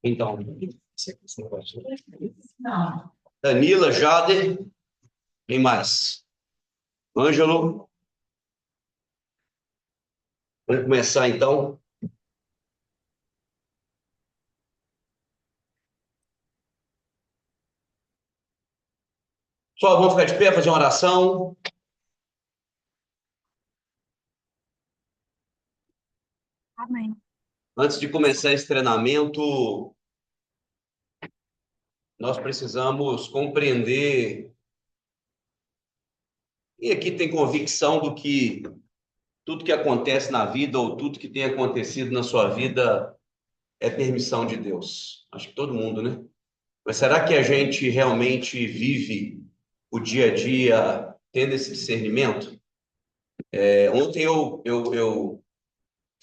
Então, Danila, Jader, quem mais? Ângelo, vamos começar então. Só vamos ficar de pé, fazer uma oração. Amém. Antes de começar esse treinamento, nós precisamos compreender, e aqui tem convicção do que tudo que acontece na vida ou tudo que tem acontecido na sua vida é permissão de Deus. Acho que todo mundo, né? Mas será que a gente realmente vive o dia a dia tendo esse discernimento? Ontem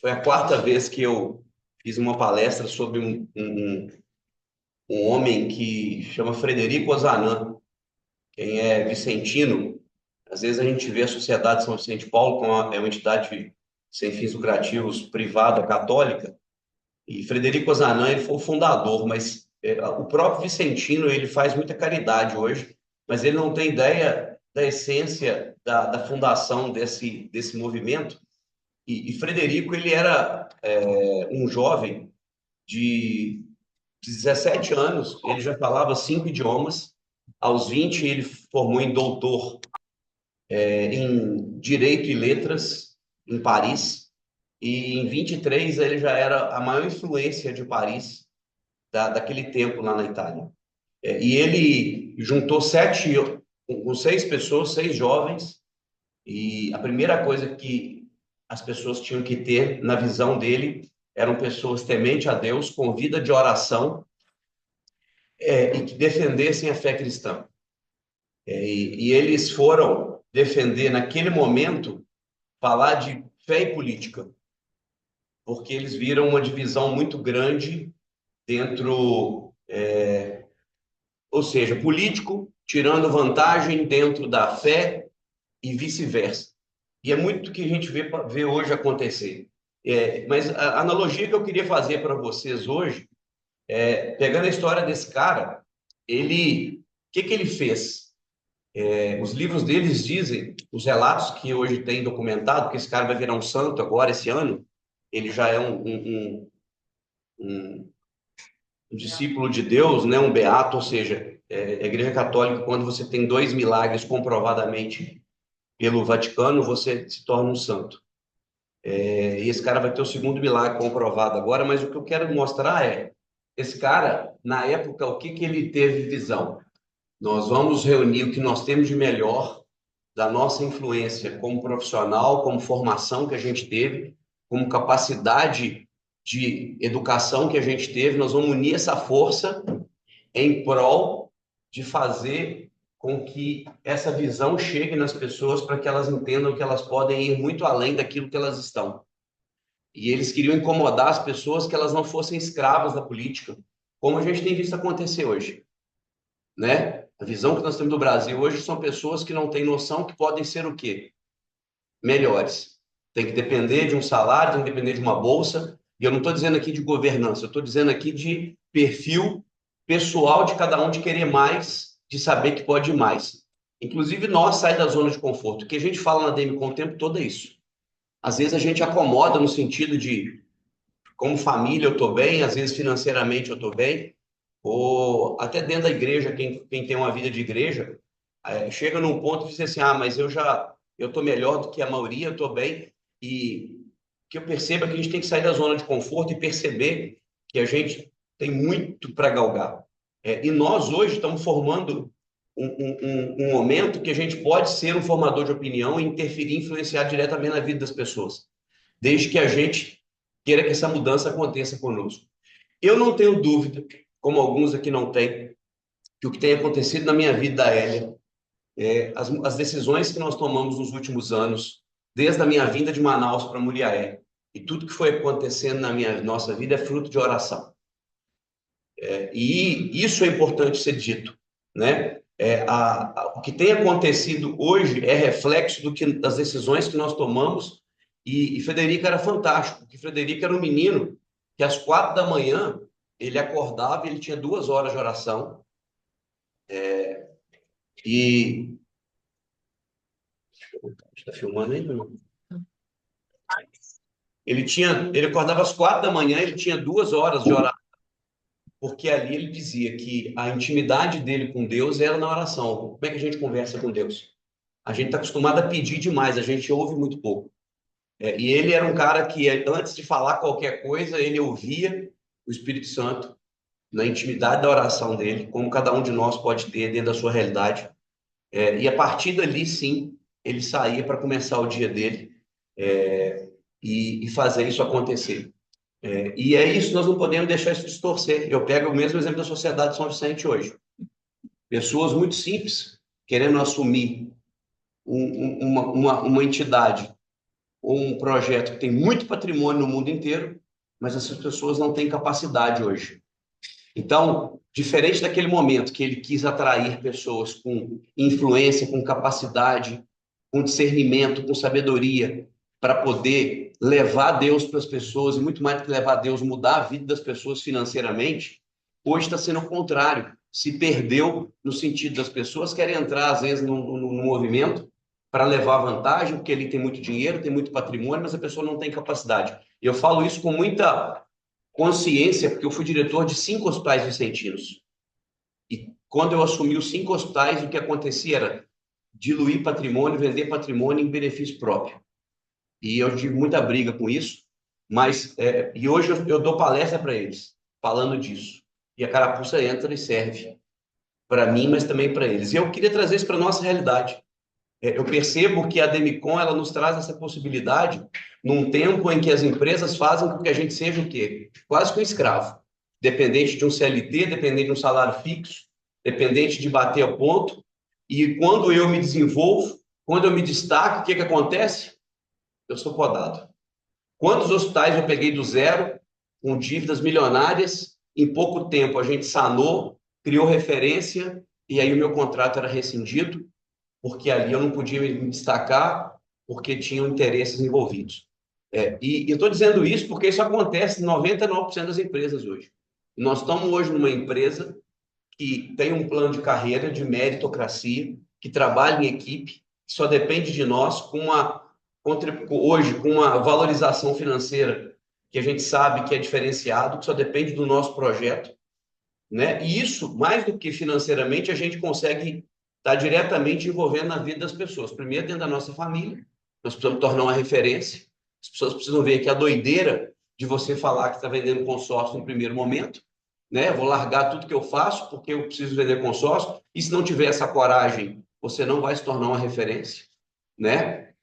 foi a quarta vez que eu fiz uma palestra sobre um homem que chama Frederico Ozanam. Quem é vicentino, às vezes a gente vê a Sociedade São Vicente de Paulo como é uma entidade sem fins lucrativos, privada, católica, e Frederico Ozanam ele foi o fundador, mas o próprio Vicentino ele faz muita caridade hoje, mas ele não tem ideia da essência da fundação desse movimento. E Frederico ele era um jovem de 17 anos, ele já falava 5 idiomas. Aos 20 ele formou em doutor em Direito e Letras em Paris. E em 23 ele já era a maior influência de Paris daquele tempo lá na Itália. E ele juntou com 6 pessoas, 6 jovens, e a primeira coisa que as pessoas tinham que ter na visão dele eram pessoas tementes a Deus, com vida de oração, e que defendessem a fé cristã. E eles foram defender, naquele momento, falar de fé e política, porque eles viram uma divisão muito grande dentro, ou seja, político tirando vantagem dentro da fé e vice-versa. E é muito o que a gente vê hoje acontecer. Mas a analogia que eu queria fazer para vocês hoje, pegando a história desse cara, o que que ele fez? Os livros deles dizem, os relatos que hoje tem documentado, que esse cara vai virar um santo agora, esse ano, ele já é um, um discípulo de Deus, né, um beato, ou seja, a Igreja Católica, quando você tem 2 milagres comprovadamente pelo Vaticano, você se torna um santo. E esse cara vai ter o segundo milagre comprovado agora, mas o que eu quero mostrar esse cara, na época, o que que ele teve visão? Nós vamos reunir o que nós temos de melhor da nossa influência como profissional, como formação que a gente teve, como capacidade de educação que a gente teve, nós vamos unir essa força em prol de fazer com que essa visão chegue nas pessoas para que elas entendam que elas podem ir muito além daquilo que elas estão. E eles queriam incomodar as pessoas que elas não fossem escravas da política, como a gente tem visto acontecer hoje, né? A visão que nós temos do Brasil hoje são pessoas que não têm noção que podem ser o quê? Melhores. Tem que depender de um salário, tem que depender de uma bolsa. E eu não estou dizendo aqui de governança, eu estou dizendo aqui de perfil pessoal de cada um de querer mais, de saber que pode mais. Inclusive, nós sai da zona de conforto. O que a gente fala na DMCon o tempo todo é isso. Às vezes a gente acomoda no sentido de, como família eu estou bem, às vezes financeiramente eu estou bem, ou até dentro da igreja, quem tem uma vida de igreja, chega num ponto e diz assim, mas eu estou melhor do que a maioria, eu estou bem, e que eu perceba que a gente tem que sair da zona de conforto e perceber que a gente tem muito para galgar. E nós hoje estamos formando um momento que a gente pode ser um formador de opinião e interferir, influenciar diretamente na vida das pessoas, desde que a gente queira que essa mudança aconteça conosco. Eu não tenho dúvida, como alguns aqui não têm, que o que tem acontecido na minha vida, da Hélia, as decisões que nós tomamos nos últimos anos, desde a minha vinda de Manaus para Muriaé, e tudo que foi acontecendo na nossa vida é fruto de oração. E isso é importante ser dito, né? O que tem acontecido hoje é reflexo das decisões que nós tomamos, e Frederico era fantástico, porque Frederico era um menino que às 4 da manhã ele acordava e ele tinha 2 horas de oração. E está filmando ainda, não? Ele acordava às 4 da manhã, ele tinha 2 horas de oração, porque ali ele dizia que a intimidade dele com Deus era na oração. Como é que a gente conversa com Deus? A gente está acostumado a pedir demais, a gente ouve muito pouco. E ele era um cara que, antes de falar qualquer coisa, ele ouvia o Espírito Santo na intimidade da oração dele, como cada um de nós pode ter dentro da sua realidade. E a partir dali, sim, ele saía para começar o dia dele, e fazer isso acontecer. E é isso, nós não podemos deixar isso distorcer. Eu pego o mesmo exemplo da Sociedade de São Vicente hoje. Pessoas muito simples querendo assumir uma entidade ou um projeto que tem muito patrimônio no mundo inteiro, mas essas pessoas não têm capacidade hoje. Então, diferente daquele momento que ele quis atrair pessoas com influência, com capacidade, com discernimento, com sabedoria, para poder levar Deus para as pessoas, e muito mais do que levar Deus, mudar a vida das pessoas financeiramente, hoje está sendo o contrário. Se perdeu no sentido das pessoas querem entrar, às vezes, no movimento para levar vantagem, porque ele tem muito dinheiro, tem muito patrimônio, mas a pessoa não tem capacidade. E eu falo isso com muita consciência, porque eu fui diretor de 5 hospitais vicentinos. E quando eu assumi os 5 hospitais, o que acontecia era diluir patrimônio, vender patrimônio em benefício próprio. E eu tive muita briga com isso, mas e hoje eu dou palestra para eles, falando disso. E a carapuça entra e serve para mim, mas também para eles. E eu queria trazer isso para a nossa realidade. Eu percebo que a Demicon ela nos traz essa possibilidade num tempo em que as empresas fazem com que a gente seja o quê? Quase que um escravo, dependente de um CLT, dependente de um salário fixo, dependente de bater a ponto. E quando eu me desenvolvo, quando eu me destaco, o que acontece? Eu sou podado. Quantos hospitais eu peguei do zero, com dívidas milionárias, em pouco tempo a gente sanou, criou referência, e aí o meu contrato era rescindido, porque ali eu não podia me destacar, porque tinham interesses envolvidos. E eu estou dizendo isso porque isso acontece em 99% das empresas hoje. Nós estamos hoje numa empresa que tem um plano de carreira de meritocracia, que trabalha em equipe, que só depende de nós, hoje com uma valorização financeira que a gente sabe que é diferenciado, que só depende do nosso projeto, né? E isso, mais do que financeiramente, a gente consegue estar diretamente envolvendo na vida das pessoas. Primeiro, dentro da nossa família, nós precisamos tornar uma referência. As pessoas precisam ver que a doideira de você falar que está vendendo consórcio no primeiro momento, né? Vou largar tudo que eu faço porque eu preciso vender consórcio. E se não tiver essa coragem, você não vai se tornar uma referência, né?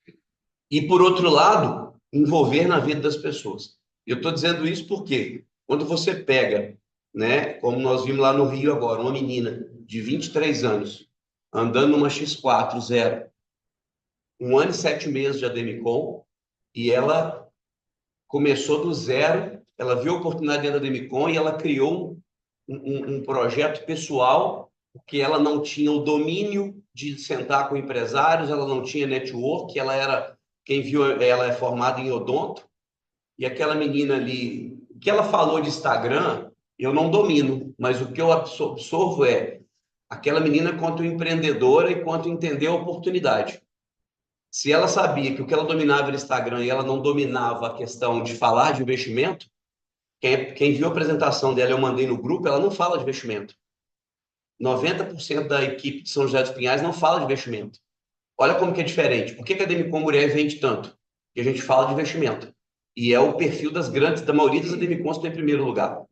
E, por outro lado, envolver na vida das pessoas. Eu estou dizendo isso porque quando você pega, né, como nós vimos lá no Rio agora, uma menina de 23 anos andando numa X4 zero, 1 ano e 7 meses de Ademicon, e ela começou do zero, ela viu a oportunidade dentro da Ademicon e ela criou um projeto pessoal, porque ela não tinha o domínio de sentar com empresários, ela não tinha network, quem viu, ela é formada em odonto, e aquela menina ali, o que ela falou de Instagram, eu não domino, mas o que eu absorvo é aquela menina quanto empreendedora e quanto entendeu a oportunidade. Se ela sabia que o que ela dominava era Instagram e ela não dominava a questão de falar de investimento, quem viu a apresentação dela, eu mandei no grupo, ela não fala de investimento. 90% da equipe de São José dos Pinhais não fala de investimento. Olha como que é diferente. Por que a Demicon Mulher vende tanto? Porque a gente fala de investimento. E é o perfil da maioria das Demicons que está em primeiro lugar.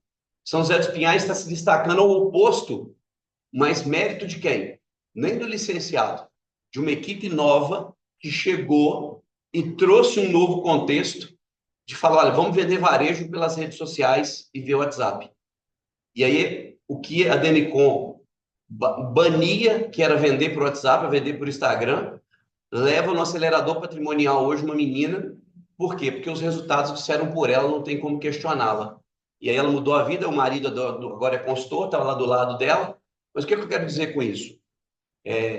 São José dos Pinhais está se destacando ao oposto, mas mérito de quem? Nem do licenciado. De uma equipe nova que chegou e trouxe um novo contexto de falar, olha, vamos vender varejo pelas redes sociais e via WhatsApp. E aí, o que a Demicon bania, que era vender por WhatsApp, vender por Instagram, leva no acelerador patrimonial hoje uma menina. Por quê? Porque os resultados disseram por ela, não tem como questioná-la. E aí ela mudou a vida, o marido agora é consultor, estava lá do lado dela. Mas o que eu quero dizer com isso?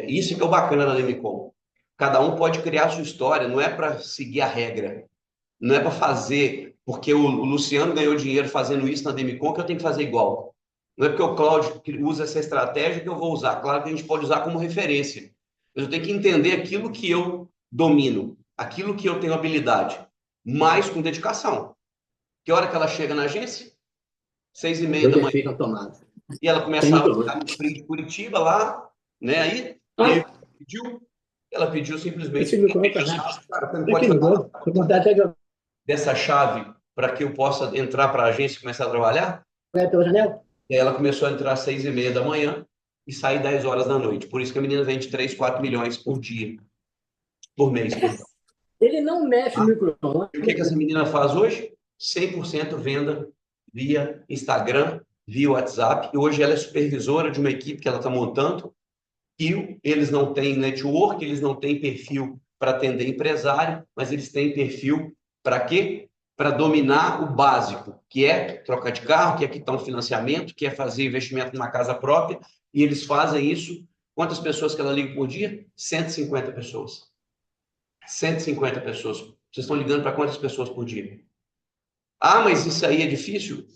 Isso que é o bacana da Demicon. Cada um pode criar a sua história, não é para seguir a regra, não é para fazer porque o Luciano ganhou dinheiro fazendo isso na Demicon, que eu tenho que fazer igual. Não é porque o Cláudio usa essa estratégia que eu vou usar. Claro que a gente pode usar como referência. Mas eu tenho que entender aquilo que eu domino, aquilo que eu tenho habilidade, mais com dedicação. Que hora que ela chega na agência? 6h30 Eu da manhã. deixei automático. E ela Tem começava a problema. ficar no frio de Curitiba lá, né? Aí ele pediu, ela pediu simplesmente Esse microfone tá rápido. cara, você não pode Aqui no fazer gol, com vontade até de jogar dessa chave para que eu possa entrar para a agência e começar a trabalhar? pela janela. E aí ela começou a entrar às 6h30 da manhã e sair 10 horas da noite. Por isso que a menina vende 3, 4 milhões por dia, por mês. Ele não mexe no microfone. E o que essa menina faz hoje? 100% venda via Instagram, via WhatsApp. E hoje ela é supervisora de uma equipe que ela está montando. E eles não têm network, eles não têm perfil para atender empresário, mas eles têm perfil para quê? Para dominar o básico, que é trocar de carro, que é quitar um financiamento, que é fazer investimento numa casa própria. E eles fazem isso. Quantas pessoas que ela liga por dia? 150 pessoas. 150 pessoas. Vocês estão ligando para quantas pessoas por dia? Ah, mas isso aí é difícil?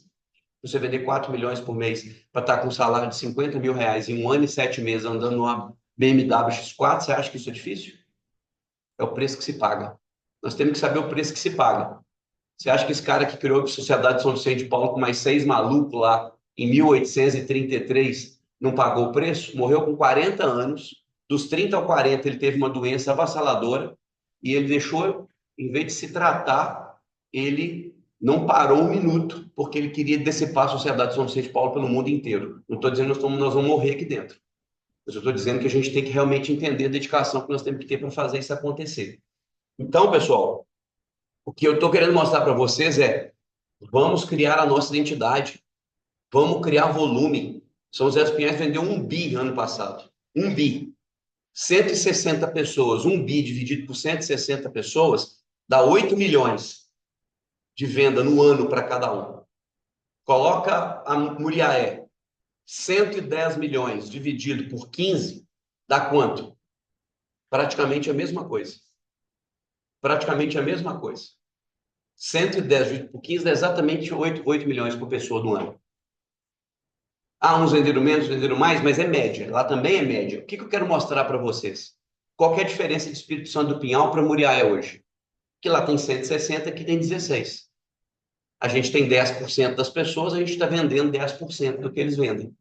Você vender 4 milhões por mês para estar com um salário de 50 mil reais em 1 ano e 7 meses andando numa BMW X4, você acha que isso é difícil? É o preço que se paga. Nós temos que saber o preço que se paga. Você acha que esse cara que criou a Sociedade de São Vicente de Paulo com mais 6 malucos lá em 1833 não pagou o preço? Morreu com 40 anos. Dos 30 ao 40 ele teve uma doença avassaladora e ele deixou, em vez de se tratar, ele não parou um minuto porque ele queria dissipar a Sociedade de São Vicente de Paulo pelo mundo inteiro. Não estou dizendo que nós vamos morrer aqui dentro. Mas eu estou dizendo que a gente tem que realmente entender a dedicação que nós temos que ter para fazer isso acontecer. Então, pessoal, o que eu estou querendo mostrar para vocês é: vamos criar a nossa identidade, vamos criar volume. São José dos Pinhais vendeu 1 bi ano passado. 1 bi. 160 pessoas, 1 bi dividido por 160 pessoas, dá 8 milhões de venda no ano para cada um. Coloca a Muriaé, 110 milhões dividido por 15, dá quanto? Praticamente a mesma coisa. Praticamente a mesma coisa. 110 dividido por 15 dá exatamente 8 milhões por pessoa no ano. Ah, uns venderam menos, venderam mais, mas é média. Lá também é média. O que eu quero mostrar para vocês? Qual que é a diferença de Espírito Santo do Pinhal para Muriaé hoje? Que lá tem 160, aqui tem 16. A gente tem 10% das pessoas, a gente está vendendo 10% do que eles vendem.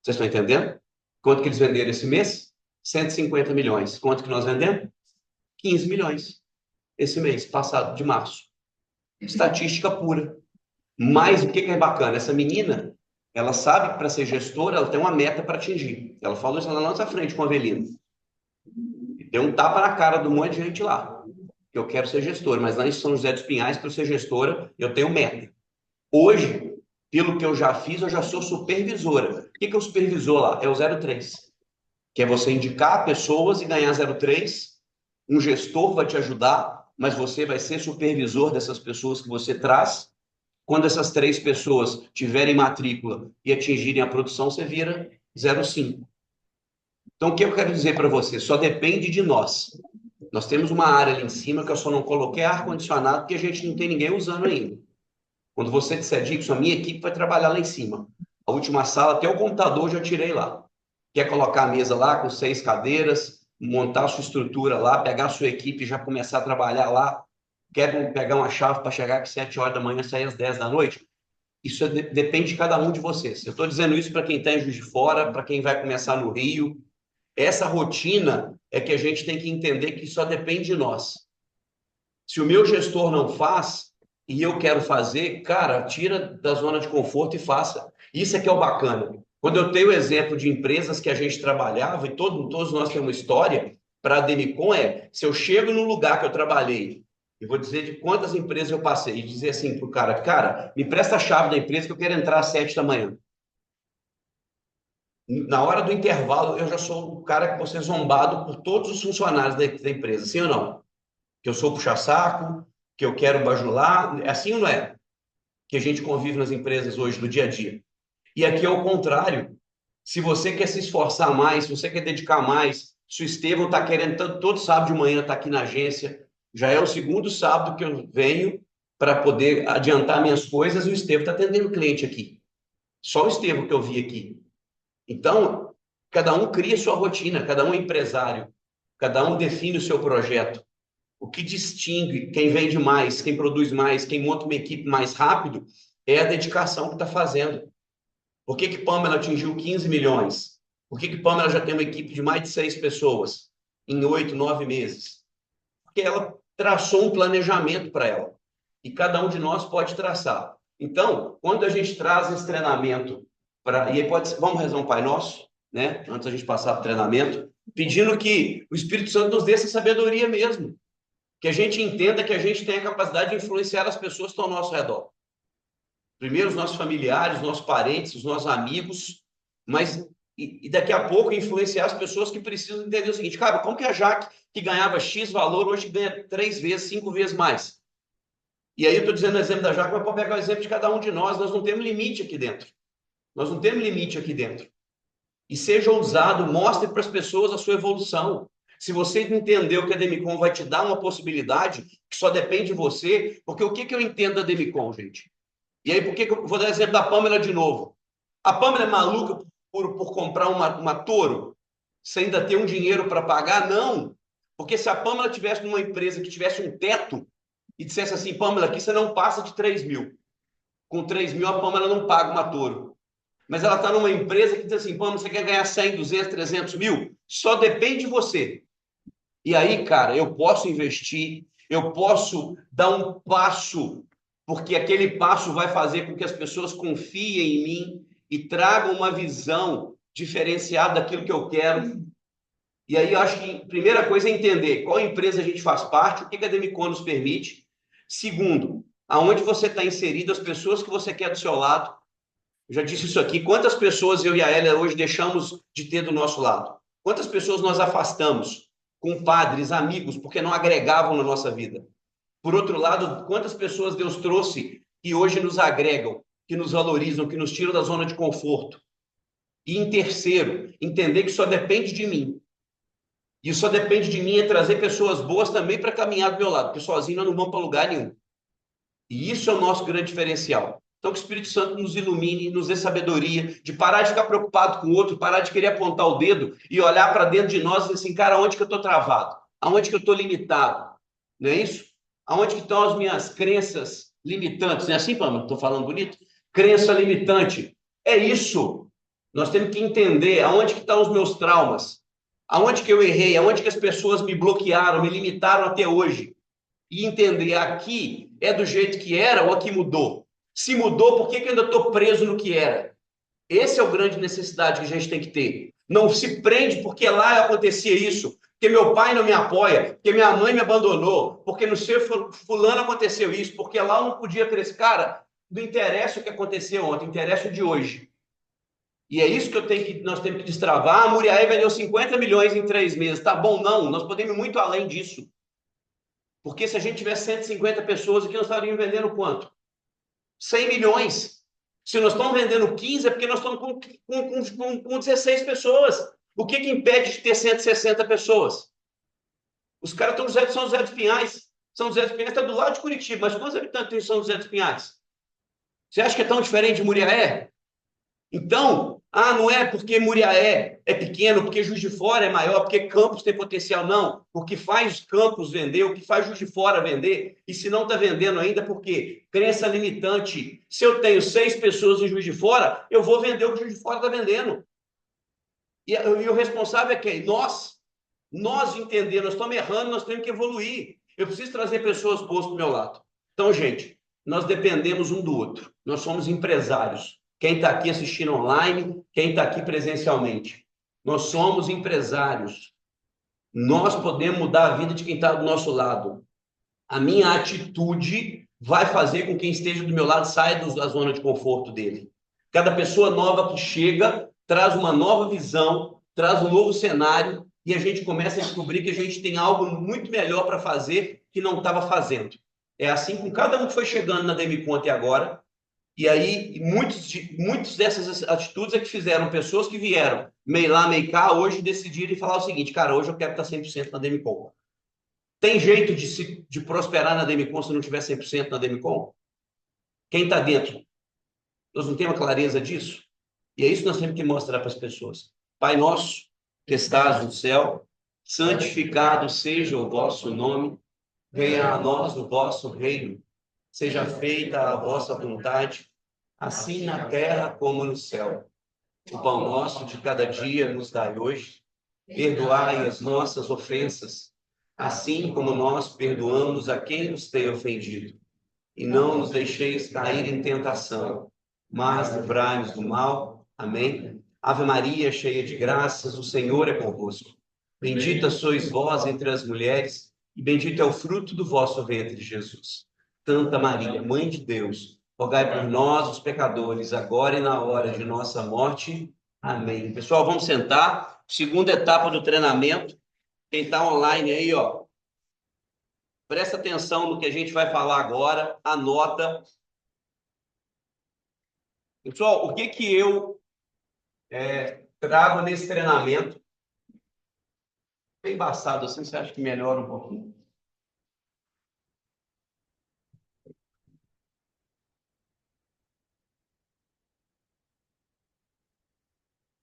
Vocês estão entendendo? Quanto que eles venderam esse mês? 150 milhões. Quanto que nós vendemos? 15 milhões. Esse mês, passado, de março. Estatística pura. Mas o que é bacana? Essa menina, ela sabe que para ser gestora, ela tem uma meta para atingir. Ela falou isso lá na nossa frente com a Avelina. Deu um tapa na cara de um monte de gente lá. Que eu quero ser gestora, mas lá em São José dos Pinhais, para eu ser gestora, eu tenho meta. Hoje, pelo que eu já fiz, eu já sou supervisora. O que é o supervisor lá? É o 03. Que é você indicar pessoas e ganhar 03. Um gestor vai te ajudar, mas você vai ser supervisor dessas pessoas que você traz. Quando essas 3 pessoas tiverem matrícula e atingirem a produção, você vira 05. Então, o que eu quero dizer para você? Só depende de nós. Nós temos uma área ali em cima que eu só não coloquei ar-condicionado porque a gente não tem ninguém usando ainda. Quando você disser, Dixon, a minha equipe vai trabalhar lá em cima. A última sala, até o computador já tirei lá. Quer colocar a mesa lá com 6 cadeiras, montar a sua estrutura lá, pegar a sua equipe e já começar a trabalhar lá? Quer pegar uma chave para chegar às 7 horas da manhã e sair às 10 da noite? Isso depende de cada um de vocês. Eu estou dizendo isso para quem está em Juiz de Fora, para quem vai começar no Rio. Essa rotina é que a gente tem que entender que só depende de nós. Se o meu gestor não faz e eu quero fazer, cara, tira da zona de conforto e faça. Isso é que é o bacana. Quando eu tenho o exemplo de empresas que a gente trabalhava, e todos nós temos uma história, para a Demicon se eu chego no lugar que eu trabalhei, eu vou dizer de quantas empresas eu passei, e dizer assim para o cara, me presta a chave da empresa que eu quero entrar às 7 da manhã. Na hora do intervalo, eu já sou o cara que vou ser zombado por todos os funcionários da empresa, sim ou não? Que eu sou puxa-saco, que eu quero bajular, é assim ou não é? Que a gente convive nas empresas hoje, no dia a dia. E aqui é o contrário. Se você quer se esforçar mais, se você quer dedicar mais, se o Estevão está querendo todo sábado de manhã estar aqui na agência, já é o segundo sábado que eu venho para poder adiantar minhas coisas, e o Estevão está atendendo cliente aqui. Só o Estevão que eu vi aqui. Então, cada um cria sua rotina, cada um é empresário, cada um define o seu projeto. O que distingue quem vende mais, quem produz mais, quem monta uma equipe mais rápido, é a dedicação que está fazendo. Por que que Pamela atingiu 15 milhões? Por que que Pamela já tem uma equipe de mais de 6 pessoas em 8, 9 meses? Porque ela traçou um planejamento para ela. E cada um de nós pode traçar. Então, quando a gente traz esse treinamento para... E aí vamos rezar um Pai Nosso, né? Antes da gente passar para o treinamento, pedindo que o Espírito Santo nos dê essa sabedoria mesmo. Que a gente entenda que a gente tem a capacidade de influenciar as pessoas que estão ao nosso redor. Primeiro os nossos familiares, os nossos parentes, os nossos amigos, mas e daqui a pouco influenciar as pessoas que precisam entender o seguinte: cara, como que a Jaque, que ganhava X valor, hoje ganha 3 vezes, 5 vezes mais? E aí eu estou dizendo o exemplo da Jaque, mas pode pegar o exemplo de cada um de nós. Nós não temos limite aqui dentro. Nós não temos limite aqui dentro. E seja ousado, mostre para as pessoas a sua evolução. Se você entendeu que a Demicon vai te dar uma possibilidade que só depende de você, porque o que que eu entendo da Demicon, gente? E aí, por que eu vou dar exemplo da Pamela de novo? A Pamela é maluca por comprar uma Toro, sem ainda ter um dinheiro para pagar? Não. Porque se a Pamela tivesse numa empresa que tivesse um teto e dissesse assim: Pamela, aqui você não passa de 3 mil. Com 3 mil, a Pamela não paga uma Toro. Mas ela está numa empresa que diz assim: Pamela, você quer ganhar 100, 200, 300 mil? Só depende de você. E aí, cara, eu posso investir, eu posso dar um passo, porque aquele passo vai fazer com que as pessoas confiem em mim e tragam uma visão diferenciada daquilo que eu quero. E aí eu acho que a primeira coisa é entender qual empresa a gente faz parte, o que a Demicon nos permite. Segundo, aonde você está inserido, as pessoas que você quer do seu lado. Eu já disse isso aqui: quantas pessoas eu e a Hélia hoje deixamos de ter do nosso lado? Quantas pessoas nós afastamos? Compadres, amigos, porque não agregavam na nossa vida. Por outro lado, quantas pessoas Deus trouxe que hoje nos agregam, que nos valorizam, que nos tiram da zona de conforto. E em terceiro, entender que só depende de mim. E só depende de mim é trazer pessoas boas também para caminhar do meu lado, porque sozinho nós não vamos para lugar nenhum. E isso é o nosso grande diferencial. Então, que o Espírito Santo nos ilumine, nos dê sabedoria, de parar de ficar preocupado com o outro, parar de querer apontar o dedo e olhar para dentro de nós e dizer assim: cara, onde que eu estou travado? Aonde que eu estou limitado? Não é isso? Aonde que estão as minhas crenças limitantes? Não é assim, Pamela? Estou falando bonito? Crença limitante. É isso. Nós temos que entender aonde que estão os meus traumas, aonde que eu errei, aonde que as pessoas me bloquearam, me limitaram até hoje. E entender: aqui é do jeito que era ou aqui mudou? Se mudou, por que que eu ainda estou preso no que era? Essa é a grande necessidade que a gente tem que ter. Não se prende porque lá acontecia isso, porque meu pai não me apoia, porque minha mãe me abandonou, porque no seu fulano aconteceu isso, porque lá eu não podia crescer. Cara, não interessa o que aconteceu ontem, interessa o de hoje. E é isso que nós temos que destravar. A Muriaé vendeu 50 milhões em 3 meses. Tá bom? Não, nós podemos ir muito além disso. Porque se a gente tivesse 150 pessoas aqui, nós estaríamos vendendo quanto? 100 milhões. Se nós estamos vendendo 15, é porque nós estamos com 16 pessoas. O que impede de ter 160 pessoas? Os caras estão em São José dos Pinhais. São José dos Pinhais está do lado de Curitiba, mas quantos habitantes tem São José dos Pinhais? Você acha que é tão diferente de Muriaé? Então, não é porque Muriaé é pequeno, porque Juiz de Fora é maior, porque Campos tem potencial, não. O que faz Campos vender, o que faz Juiz de Fora vender, e se não está vendendo ainda, porque crença limitante. Se eu tenho 6 pessoas em Juiz de Fora, eu vou vender o que Juiz de Fora está vendendo. E o responsável é quem? Nós. Nós entender, nós estamos errando, nós temos que evoluir. Eu preciso trazer pessoas boas para o meu lado. Então, gente, nós dependemos um do outro. Nós somos empresários. Quem está aqui assistindo online, quem está aqui presencialmente. Nós somos empresários. Nós podemos mudar a vida de quem está do nosso lado. A minha atitude vai fazer com que quem esteja do meu lado saia da zona de conforto dele. Cada pessoa nova que chega traz uma nova visão, traz um novo cenário, e a gente começa a descobrir que a gente tem algo muito melhor para fazer que não estava fazendo. É assim com cada um que foi chegando na Demicon até agora. E aí, muitas dessas atitudes é que fizeram pessoas que vieram meio lá, meio cá, hoje decidirem falar o seguinte: cara, hoje eu quero estar 100% na Demicon. Tem jeito de prosperar na Demicon se não tiver 100% na Demicon? Quem está dentro? Nós não temos clareza disso? E é isso que nós temos que mostrar para as pessoas. Pai nosso, que estás no céu, santificado seja o vosso nome, venha a nós o vosso reino, seja feita a vossa vontade, assim na terra como no céu. O pão nosso de cada dia nos dai hoje, perdoai as nossas ofensas, assim como nós perdoamos a quem nos tem ofendido. E não nos deixeis cair em tentação, mas livrai-nos do mal. Amém. Ave Maria, cheia de graças, o Senhor é convosco. Bendita sois vós entre as mulheres, e bendito é o fruto do vosso ventre, Jesus. Santa Maria, Mãe de Deus, rogai por nós, os pecadores, agora e na hora de nossa morte. Amém. Pessoal, vamos sentar. Segunda etapa do treinamento. Quem está online aí, ó, presta atenção no que a gente vai falar agora, anota. Pessoal, o que que eu trago nesse treinamento? Bem embaçado assim, você acha que melhora um pouquinho?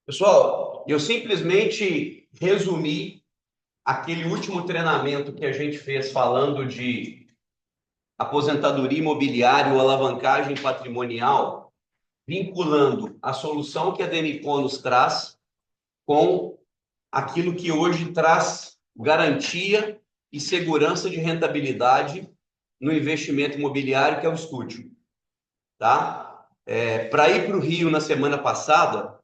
Pessoal, eu simplesmente resumi aquele último treinamento que a gente fez falando de aposentadoria imobiliária ou alavancagem patrimonial, vinculando a solução que a Demicon nos traz com aquilo que hoje traz garantia e segurança de rentabilidade no investimento imobiliário, que é o estúdio. Tá? Para ir para o Rio na semana passada,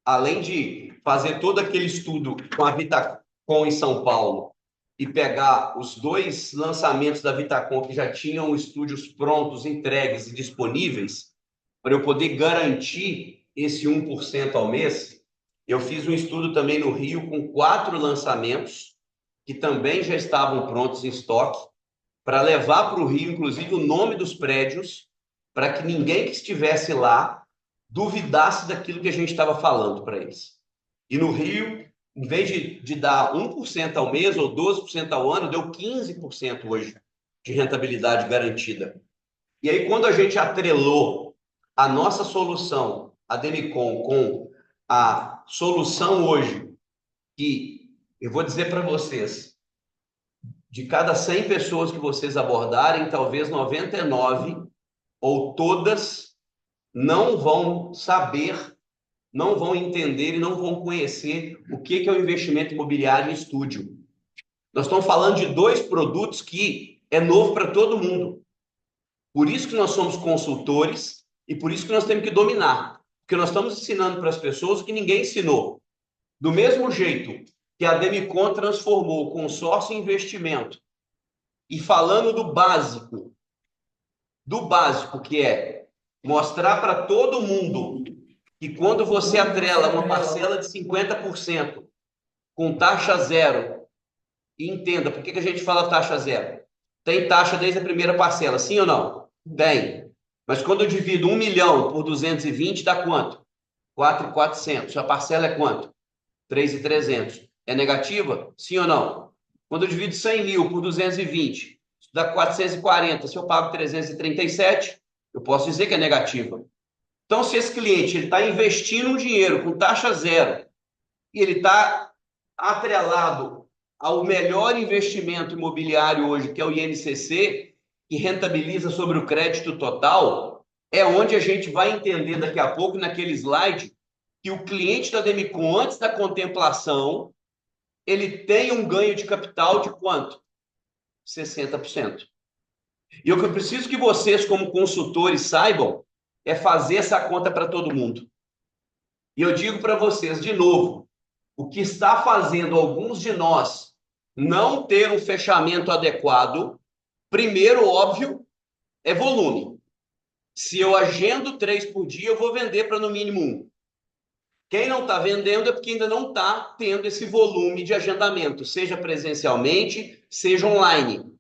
além de fazer todo aquele estudo com a Vitacom em São Paulo e pegar os 2 lançamentos da Vitacom que já tinham estúdios prontos, entregues e disponíveis, para eu poder garantir esse 1% ao mês, eu fiz um estudo também no Rio com 4 lançamentos que também já estavam prontos em estoque, para levar para o Rio, inclusive, o nome dos prédios, para que ninguém que estivesse lá duvidasse daquilo que a gente estava falando para eles. E no Rio, em vez de dar 1% ao mês ou 12% ao ano, deu 15% hoje de rentabilidade garantida. E aí, quando a gente atrelou a nossa solução, a Demicon, com a solução hoje, que eu vou dizer para vocês, de cada 100 pessoas que vocês abordarem, talvez 99 ou todas não vão saber, não vão entender e não vão conhecer o que é o investimento imobiliário em estúdio. Nós estamos falando de 2 produtos que é novo para todo mundo. Por isso que nós somos consultores e por isso que nós temos que dominar. Porque nós estamos ensinando para as pessoas o que ninguém ensinou. Do mesmo jeito que a Demicon transformou o consórcio em investimento e falando do básico que é mostrar para todo mundo que quando você atrela uma parcela de 50% com taxa zero, e entenda, por que a gente fala taxa zero? Tem taxa desde a primeira parcela, sim ou não? Tem. Mas quando eu divido 1 milhão por 220, dá quanto? 4.400. A parcela é quanto? 3.300. É negativa? Sim ou não? Quando eu divido 100 mil por 220, dá 440. Se eu pago 337, eu posso dizer que é negativa. Então, se esse cliente está investindo um dinheiro com taxa zero e ele está atrelado ao melhor investimento imobiliário hoje, que é o INCC, que rentabiliza sobre o crédito total, é onde a gente vai entender daqui a pouco, naquele slide, que o cliente da Demicon, antes da contemplação, ele tem um ganho de capital de quanto? 60%. E o que eu preciso que vocês, como consultores, saibam é fazer essa conta para todo mundo. E eu digo para vocês, de novo, o que está fazendo alguns de nós não ter um fechamento adequado, primeiro, óbvio, é volume. Se eu agendo 3 por dia, eu vou vender para no mínimo 1. Quem não está vendendo é porque ainda não está tendo esse volume de agendamento, seja presencialmente, seja online.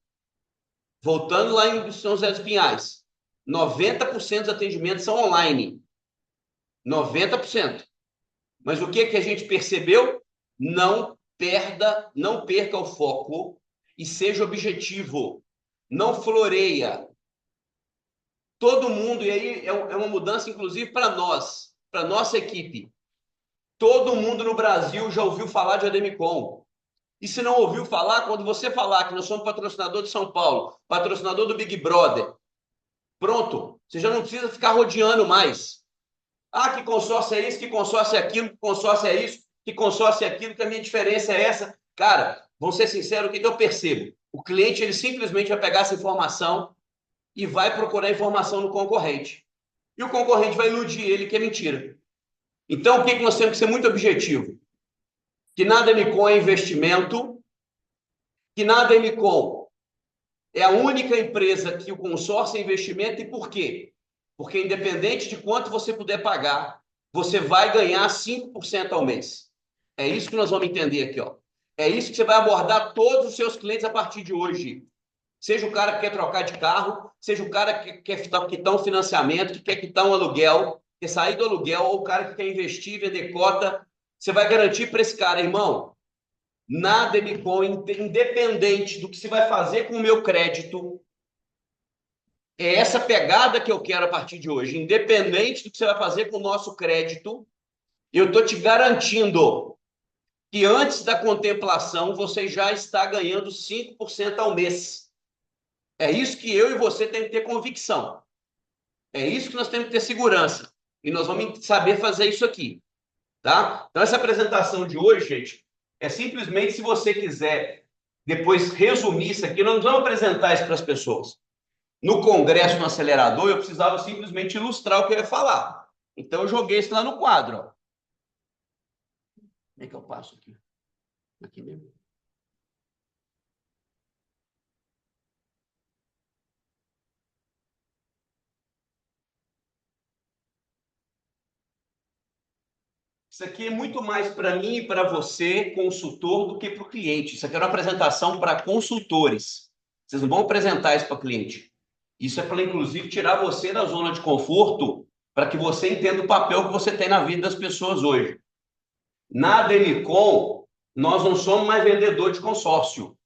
Voltando lá em São José dos Pinhais, 90% dos atendimentos são online. 90%. Mas o que a gente percebeu? Não perca o foco e seja objetivo. Não floreia. Todo mundo, e aí é uma mudança, inclusive, para nós, para nossa equipe. Todo mundo no Brasil já ouviu falar de Ademicon. E se não ouviu falar, quando você falar que nós somos patrocinador de São Paulo, patrocinador do Big Brother, pronto, você já não precisa ficar rodeando mais. Ah, que consórcio é isso, que consórcio é aquilo, que consórcio é isso, que consórcio é aquilo, que a minha diferença é essa. Cara, vamos ser sinceros, o que eu percebo? O cliente, ele simplesmente vai pegar essa informação e vai procurar informação no concorrente. E o concorrente vai iludir ele, que é mentira. Então, o que nós temos que ser muito objetivo? Que nada Ademicon é investimento, que nada Ademicon é a única empresa que o consórcio é investimento. E por quê? Porque independente de quanto você puder pagar, você vai ganhar 5% ao mês. É isso que nós vamos entender aqui, ó. É isso que você vai abordar todos os seus clientes a partir de hoje. Seja o cara que quer trocar de carro, seja o cara que quer quitar um financiamento, que quer quitar um aluguel, quer sair do aluguel, ou o cara que quer investir, vender cota. Você vai garantir para esse cara, irmão, nada Ademicon, independente do que você vai fazer com o meu crédito, é essa pegada que eu quero a partir de hoje. Independente do que você vai fazer com o nosso crédito, eu estou te garantindo que antes da contemplação você já está ganhando 5% ao mês. É isso que eu e você temos que ter convicção. É isso que nós temos que ter segurança. E nós vamos saber fazer isso aqui. Tá? Então, essa apresentação de hoje, gente, é simplesmente, se você quiser depois resumir isso aqui, nós não vamos apresentar isso para as pessoas. No congresso, no acelerador, eu precisava simplesmente ilustrar o que eu ia falar. Então, eu joguei isso lá no quadro. Ó. Como é que eu passo aqui? Aqui mesmo. Isso aqui é muito mais para mim e para você, consultor, do que para o cliente. Isso aqui é uma apresentação para consultores. Vocês não vão apresentar isso para cliente. Isso é para, inclusive, tirar você da zona de conforto para que você entenda o papel que você tem na vida das pessoas hoje. Na Ademicon, nós não somos mais vendedor de consórcio.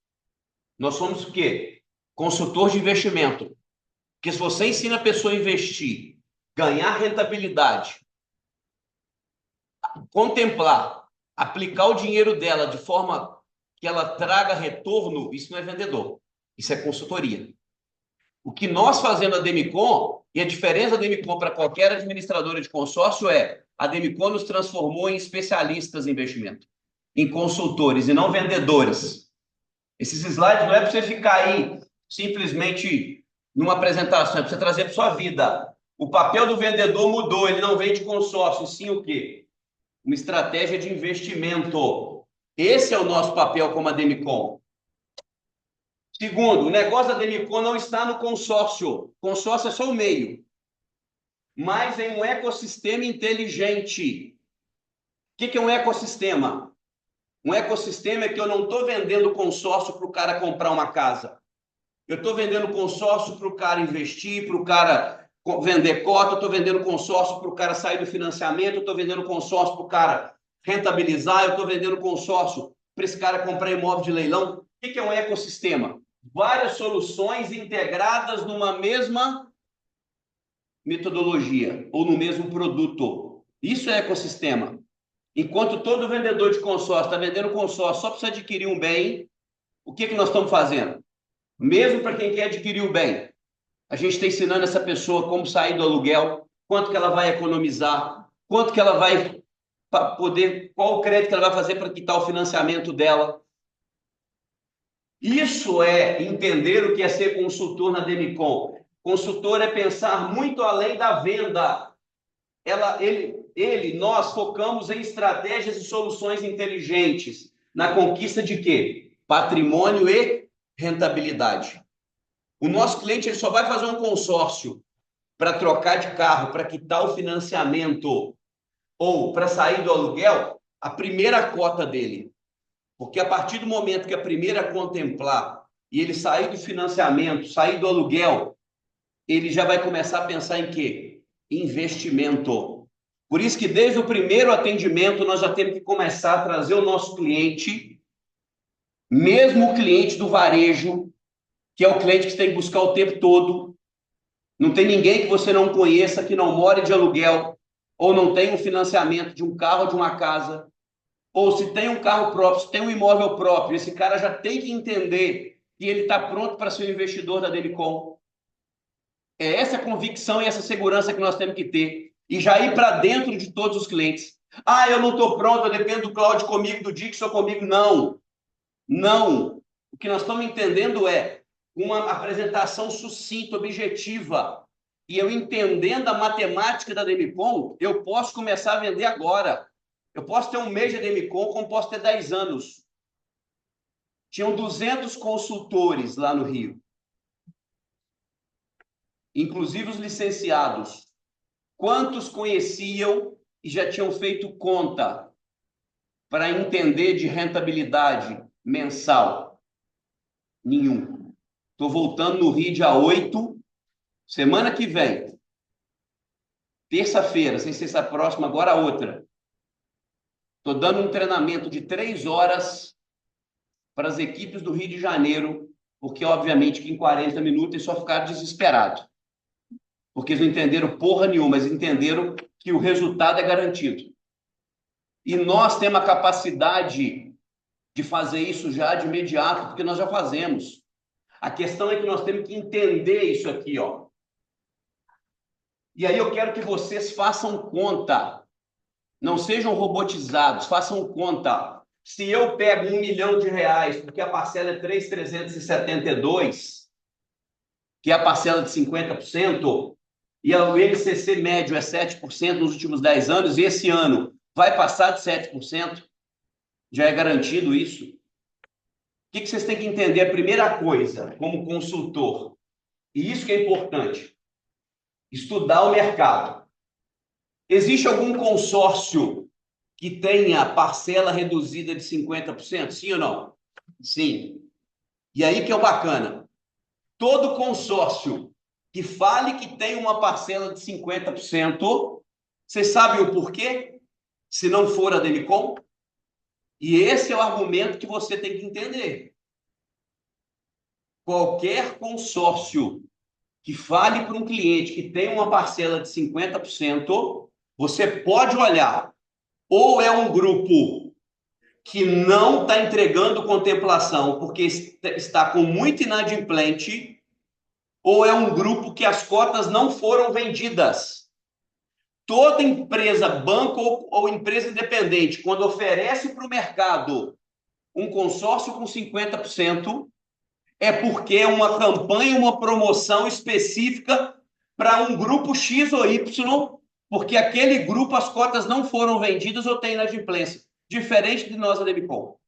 Nós somos o quê? Consultor de investimento. Porque se você ensina a pessoa a investir, ganhar rentabilidade, contemplar, aplicar o dinheiro dela de forma que ela traga retorno, isso não é vendedor, isso é consultoria. O que nós fazemos na Ademicon, e a diferença da Ademicon para qualquer administradora de consórcio é, a Ademicon nos transformou em especialistas em investimento, em consultores e não vendedores. Esses slides não é para você ficar aí simplesmente numa apresentação, é para você trazer para sua vida. O papel do vendedor mudou, ele não vende consórcio, sim o quê? Uma estratégia de investimento. Esse é o nosso papel como Ademicon. Segundo, o negócio da Ademicon não está no consórcio. Consórcio é só o meio. Mas em um ecossistema inteligente. O que é um ecossistema? Um ecossistema é que eu não estou vendendo consórcio para o cara comprar uma casa. Eu estou vendendo consórcio para o cara investir, para o cara vender cota, eu estou vendendo consórcio para o cara sair do financiamento, eu estou vendendo consórcio para o cara rentabilizar, eu estou vendendo consórcio para esse cara comprar imóvel de leilão. O que é um ecossistema? Várias soluções integradas numa mesma metodologia ou no mesmo produto. Isso é ecossistema. Enquanto todo vendedor de consórcio está vendendo consórcio só para você adquirir um bem, o que nós estamos fazendo? Mesmo para quem quer adquirir o bem, a gente está ensinando essa pessoa como sair do aluguel, quanto que ela vai economizar, quanto que ela vai poder, qual o crédito que ela vai fazer para quitar o financiamento dela. Isso é entender o que é ser consultor na Ademicon. Consultor é pensar muito além da venda. Nós focamos em estratégias e soluções inteligentes. Na conquista de quê? Patrimônio e rentabilidade. O nosso cliente ele só vai fazer um consórcio para trocar de carro, para quitar o financiamento ou para sair do aluguel, a primeira cota dele. Porque a partir do momento que a primeira contemplar e ele sair do financiamento, sair do aluguel, ele já vai começar a pensar em quê? Investimento. Por isso que desde o primeiro atendimento nós já temos que começar a trazer o nosso cliente Mesmo o cliente do varejo, que é o cliente que você tem que buscar o tempo todo, não tem ninguém que você não conheça, que não more de aluguel, ou não tem um financiamento de um carro ou de uma casa, ou se tem um carro próprio, se tem um imóvel próprio, esse cara já tem que entender que ele está pronto para ser um investidor da Demicon. É essa convicção e essa segurança que nós temos que ter. E já ir para dentro de todos os clientes. Ah, eu não estou pronto, eu dependo do Cláudio comigo, do Dixon comigo. Não, não. O que nós estamos entendendo é uma apresentação sucinta, objetiva. E eu entendendo a matemática da Demicon, eu posso começar a vender agora. Eu posso ter um mês de Demicon, como posso ter 10 anos. Tinham 200 consultores lá no Rio. Inclusive os licenciados. Quantos conheciam e já tinham feito conta para entender de rentabilidade mensal? Nenhum. Estou voltando no Rio dia 8, semana que vem. Terça-feira, sem ser essa próxima, agora a outra. Estou dando um treinamento de 3 horas para as equipes do Rio de Janeiro, porque obviamente que em 40 minutos eles só ficaram desesperados. Porque eles não entenderam porra nenhuma, mas entenderam que o resultado é garantido. E nós temos a capacidade de fazer isso já de imediato, porque nós já fazemos. A questão é que nós temos que entender isso aqui, ó. E aí eu quero que vocês façam conta. Não sejam robotizados, façam conta. Se eu pego R$1 milhão, porque a parcela é 3.372, que é a parcela de 50%, e o INCC médio é 7% nos últimos 10 anos, e esse ano vai passar de 7%, já é garantido isso. O que vocês têm que entender? A primeira coisa, como consultor, e isso que é importante, estudar o mercado. Existe algum consórcio que tenha parcela reduzida de 50%? Sim ou não? Sim. E aí que é o bacana. Todo consórcio que fale que tem uma parcela de 50%, você sabe o porquê? Se não for a Demicon? E esse é o argumento que você tem que entender. Qualquer consórcio que fale para um cliente que tem uma parcela de 50%, você pode olhar, ou é um grupo que não está entregando contemplação porque está com muito inadimplente, ou é um grupo que as cotas não foram vendidas. Toda empresa, banco ou empresa independente, quando oferece para o mercado um consórcio com 50%, é porque é uma campanha, uma promoção específica para um grupo X ou Y, porque aquele grupo, as cotas não foram vendidas ou tem inadimplência. Diferente de nós, a Demicon,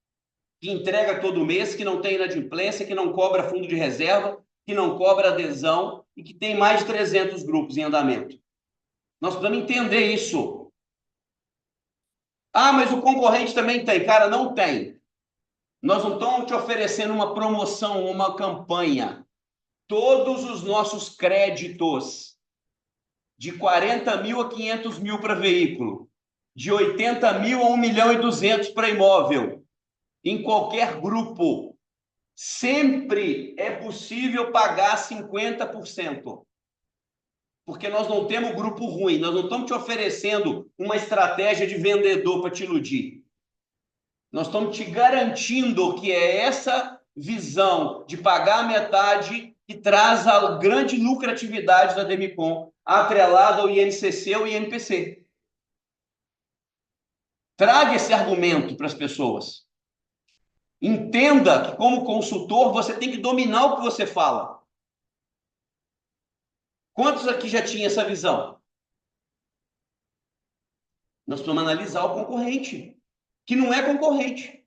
que entrega todo mês, que não tem inadimplência, que não cobra fundo de reserva, que não cobra adesão e que tem mais de 300 grupos em andamento. Nós precisamos entender isso. Ah, mas o concorrente também tem. Cara, não tem. Nós não estamos te oferecendo uma promoção, uma campanha. Todos os nossos créditos, de 40 mil a 500 mil para veículo, de 80 mil a 1 milhão e 200 para imóvel, em qualquer grupo, sempre é possível pagar 50%. Porque nós não temos grupo ruim, nós não estamos te oferecendo uma estratégia de vendedor para te iludir. Nós estamos te garantindo que é essa visão de pagar a metade que traz a grande lucratividade da Demicon, atrelada ao INCC ou INPC. Traga esse argumento para as pessoas. Entenda que, como consultor, você tem que dominar o que você fala. Quantos aqui já tinham essa visão? Nós precisamos analisar o concorrente, que não é concorrente,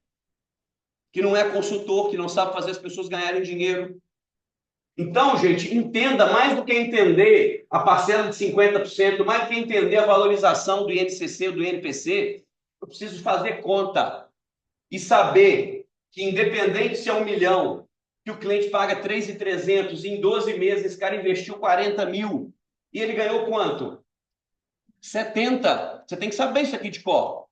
que não é consultor, que não sabe fazer as pessoas ganharem dinheiro. Então, gente, entenda, mais do que entender a parcela de 50%, mais do que entender a valorização do INCC ou do INPC, eu preciso fazer conta e saber que, independente se é 1 milhão, que o cliente paga 3.300, em 12 meses esse cara investiu 40 mil e ele ganhou quanto? 70. Você tem que saber isso aqui de cor.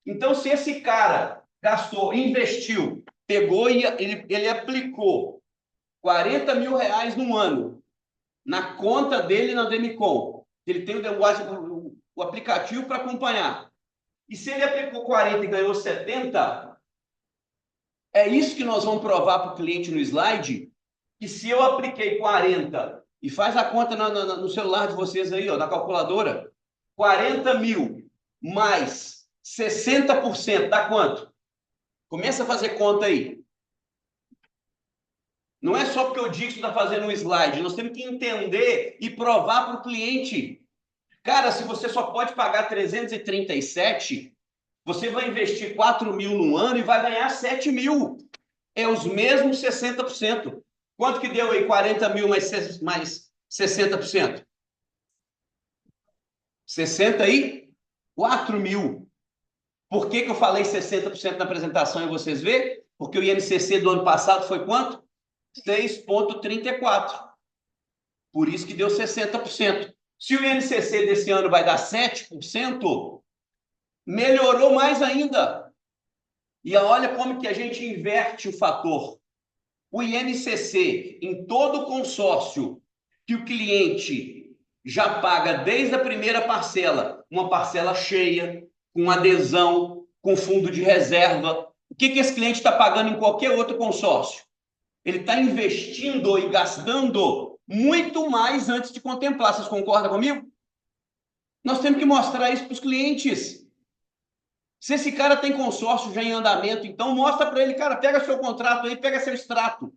Então, se esse cara gastou, investiu pegou e ele aplicou 40 mil reais num ano na conta dele na Demicon. Ele tem o aplicativo para acompanhar. E se ele aplicou 40 e ganhou 70, é isso que nós vamos provar para o cliente no slide, que se eu apliquei 40 e faz a conta no celular de vocês aí, ó, na calculadora, 40 mil mais 60% dá quanto? Começa a fazer conta aí. Não é só porque o Dixon está fazendo um slide, nós temos que entender e provar para o cliente. Cara, se você só pode pagar 337, você vai investir 4 mil no ano e vai ganhar 7 mil. É os mesmos 60%. Quanto que deu aí 40 mil mais 60%? 64 mil. Por que eu falei 60% na apresentação e vocês vê? Porque o INCC do ano passado foi quanto? 6,34. Por isso que deu 60%. Se o INCC desse ano vai dar 7%, melhorou mais ainda. E olha como que a gente inverte o fator. O INCC, em todo o consórcio que o cliente já paga desde a primeira parcela, uma parcela cheia, com adesão, com fundo de reserva. O que esse cliente está pagando em qualquer outro consórcio? Ele está investindo e gastando muito mais antes de contemplar. Vocês concordam comigo? Nós temos que mostrar isso para os clientes. Se esse cara tem consórcio já em andamento, então mostra para ele, cara, pega seu contrato aí, pega seu extrato.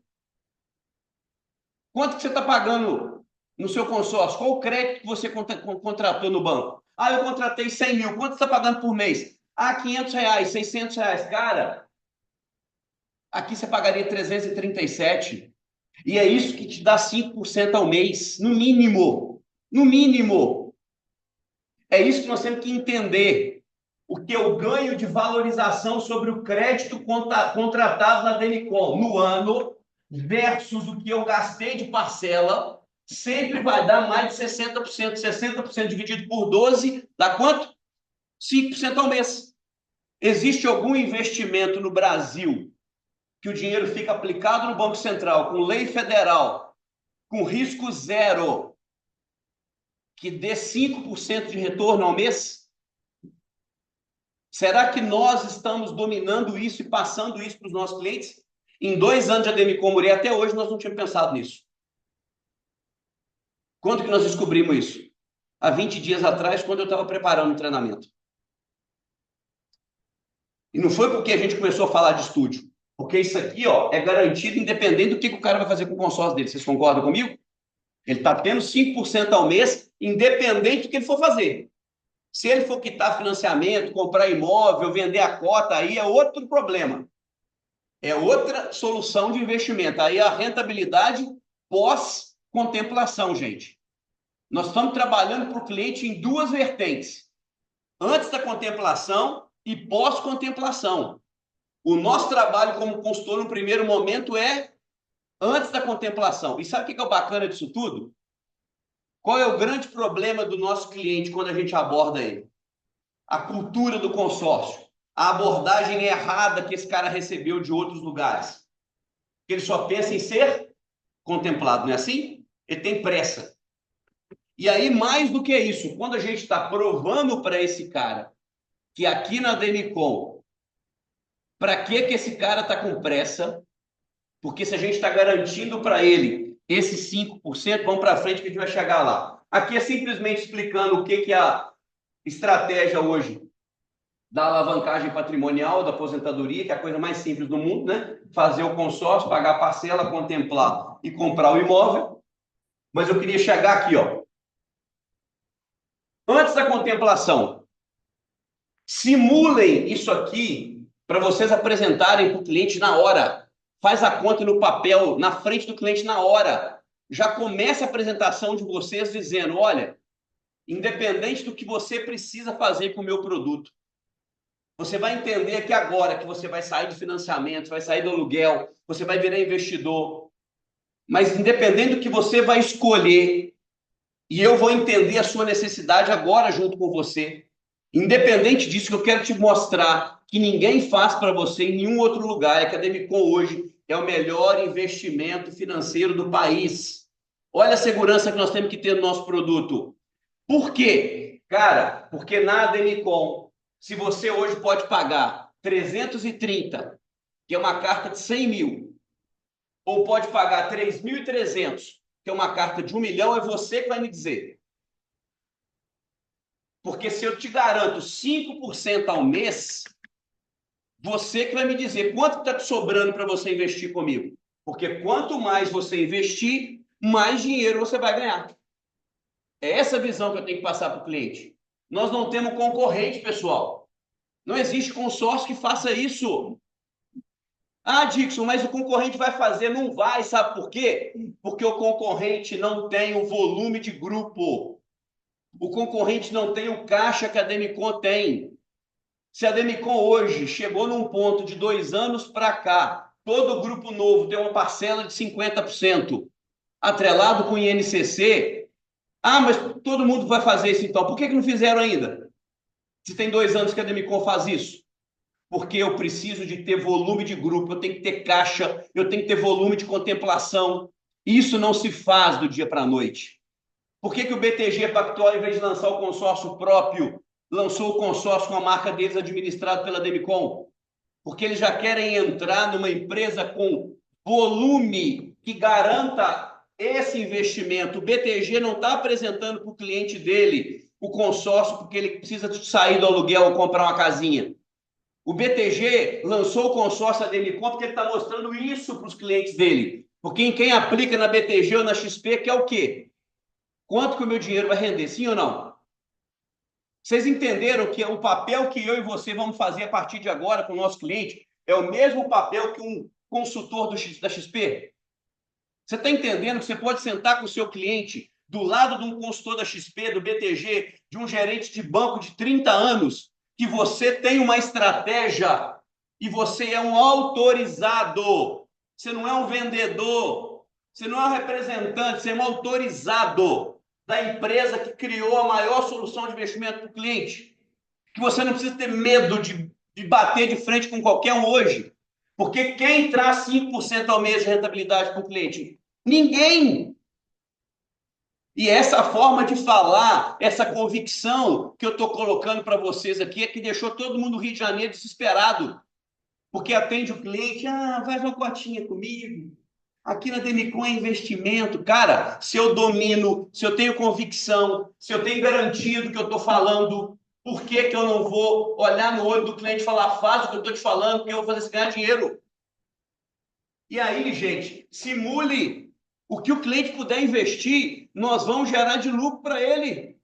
Quanto que você está pagando no seu consórcio? Qual o crédito que você contratou no banco? Ah, eu contratei 100 mil. Quanto você está pagando por mês? Ah, 500 reais, 600 reais. Cara, aqui você pagaria 337. E é isso que te dá 5% ao mês, no mínimo. No mínimo. É isso que nós temos que entender. O que eu ganho de valorização sobre o crédito contratado na Demicon no ano versus o que eu gastei de parcela, sempre vai dar mais de 60%. 60% dividido por 12, dá quanto? 5% ao mês. Existe algum investimento no Brasil que o dinheiro fica aplicado no Banco Central, com lei federal, com risco zero, que dê 5% de retorno ao mês? Será que nós estamos dominando isso e passando isso para os nossos clientes? Em 2 anos de Demicon Muri, até hoje nós não tínhamos pensado nisso. Quando que nós descobrimos isso? Há 20 dias atrás, quando eu estava preparando o treinamento. E não foi porque a gente começou a falar de estúdio. Porque isso aqui, ó, é garantido independente do que o cara vai fazer com o consórcio dele. Vocês concordam comigo? Ele está tendo 5% ao mês, independente do que ele for fazer. Se ele for quitar financiamento, comprar imóvel, vender a cota, aí é outro problema. É outra solução de investimento. Aí a rentabilidade pós-contemplação, gente. Nós estamos trabalhando para o cliente em 2 vertentes. Antes da contemplação e pós-contemplação. O nosso trabalho como consultor no primeiro momento é antes da contemplação. E sabe o que é o bacana disso tudo? Qual é o grande problema do nosso cliente quando a gente aborda ele? A cultura do consórcio. A abordagem errada que esse cara recebeu de outros lugares. Ele só pensa em ser contemplado, não é assim? Ele tem pressa. E aí, mais do que isso, quando a gente está provando para esse cara que aqui na Demicon, para que esse cara está com pressa? Porque se a gente está garantindo para ele esses 5%, vamos para frente que a gente vai chegar lá. Aqui é simplesmente explicando o que é a estratégia hoje da alavancagem patrimonial, da aposentadoria, que é a coisa mais simples do mundo, né? Fazer o consórcio, pagar a parcela, contemplar e comprar o imóvel. Mas eu queria chegar aqui, ó. Antes da contemplação, simulem isso aqui para vocês apresentarem para o cliente na hora. Faz a conta no papel, na frente do cliente na hora. Já começa a apresentação de vocês dizendo, olha, independente do que você precisa fazer com o meu produto, você vai entender que agora que você vai sair de financiamento, vai sair do aluguel, você vai virar investidor, mas independente do que você vai escolher, e eu vou entender a sua necessidade agora junto com você, independente disso que eu quero te mostrar, que ninguém faz para você em nenhum outro lugar, é que a Demicon hoje é o melhor investimento financeiro do país. Olha a segurança que nós temos que ter no nosso produto. Por quê? Cara, porque na Demicon, se você hoje pode pagar 330, que é uma carta de 100 mil, ou pode pagar 3.300, que é uma carta de 1 milhão, é você que vai me dizer. Porque se eu te garanto 5% ao mês, você que vai me dizer quanto está te sobrando para você investir comigo. Porque quanto mais você investir, mais dinheiro você vai ganhar. É essa visão que eu tenho que passar para o cliente. Nós não temos concorrente, pessoal. Não existe consórcio que faça isso. Ah, Dixon, mas o concorrente vai fazer. Não vai, sabe por quê? Porque o concorrente não tem o volume de grupo. O concorrente não tem o caixa que a Demicon tem. Se a Demicon hoje chegou num ponto de 2 anos para cá, todo grupo novo tem uma parcela de 50%, atrelado com o INCC. Ah, mas todo mundo vai fazer isso então. Por que não fizeram ainda? Se tem 2 anos que a Demicon faz isso. Porque eu preciso de ter volume de grupo, eu tenho que ter caixa, eu tenho que ter volume de contemplação. Isso não se faz do dia para a noite. Por que o BTG Pactual, em vez de lançar o consórcio próprio, lançou o consórcio com a marca deles administrado pela Demicon? Porque eles já querem entrar numa empresa com volume que garanta esse investimento. O BTG não está apresentando para o cliente dele o consórcio porque ele precisa sair do aluguel ou comprar uma casinha. O BTG lançou o consórcio da Demicon porque ele está mostrando isso para os clientes dele. Porque quem aplica na BTG ou na XP quer o quê? Quanto que o meu dinheiro vai render, sim ou não? Vocês entenderam que o papel que eu e você vamos fazer a partir de agora com o nosso cliente é o mesmo papel que um consultor da XP? Você está entendendo que você pode sentar com o seu cliente do lado de um consultor da XP, do BTG, de um gerente de banco de 30 anos, que você tem uma estratégia e você é um autorizado. Você não é um vendedor, você não é um representante, você é um autorizado da empresa que criou a maior solução de investimento para o cliente. Que você não precisa ter medo de bater de frente com qualquer um hoje. Porque quem traz 5% ao mês de rentabilidade para o cliente? Ninguém. E essa forma de falar, essa convicção que eu estou colocando para vocês aqui é que deixou todo mundo do Rio de Janeiro desesperado. Porque atende o cliente, faz uma cotinha comigo. Aqui na Demicon é investimento. Cara, se eu domino, se eu tenho convicção, se eu tenho garantido que eu estou falando, por que que eu não vou olhar no olho do cliente e falar, faz o que eu estou te falando, que eu vou fazer você ganhar dinheiro? E aí, gente, simule o que o cliente puder investir, nós vamos gerar de lucro para ele.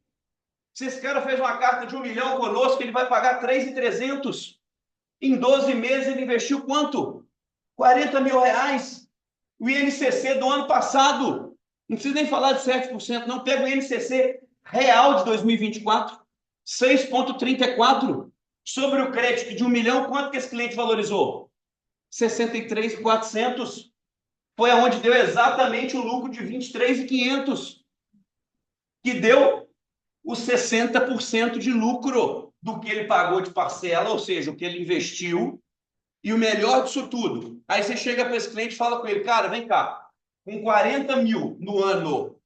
Se esse cara fez uma carta de 1 milhão conosco, ele vai pagar 3.300. Em 12 meses ele investiu quanto? 40 mil reais. O INCC do ano passado, não precisa nem falar de 7%, não, pega o INCC real de 2024, 6,34. Sobre o crédito de 1 milhão, quanto que esse cliente valorizou? 63.400. Foi aonde deu exatamente o lucro de 23.500, que deu os 60% de lucro do que ele pagou de parcela, ou seja, o que ele investiu. E o melhor disso tudo, aí você chega para esse cliente e fala com ele, cara, vem cá, com 40 mil no ano,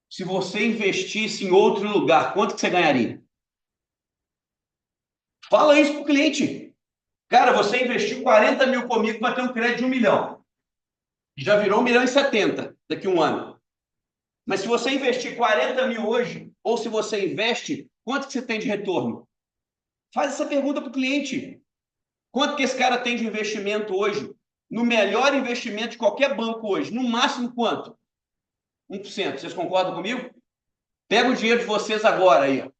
se você investisse em outro lugar, quanto que você ganharia? Fala isso para o cliente. Cara, você investiu 40 mil comigo para ter um crédito de 1 milhão. Já virou 1.070.000 daqui a um ano. Mas se você investir 40 mil hoje, ou se você investe, quanto que você tem de retorno? Faz essa pergunta para o cliente. Quanto que esse cara tem de investimento hoje? No melhor investimento de qualquer banco hoje. No máximo quanto? 1%. Vocês concordam comigo? Pega o dinheiro de vocês agora aí.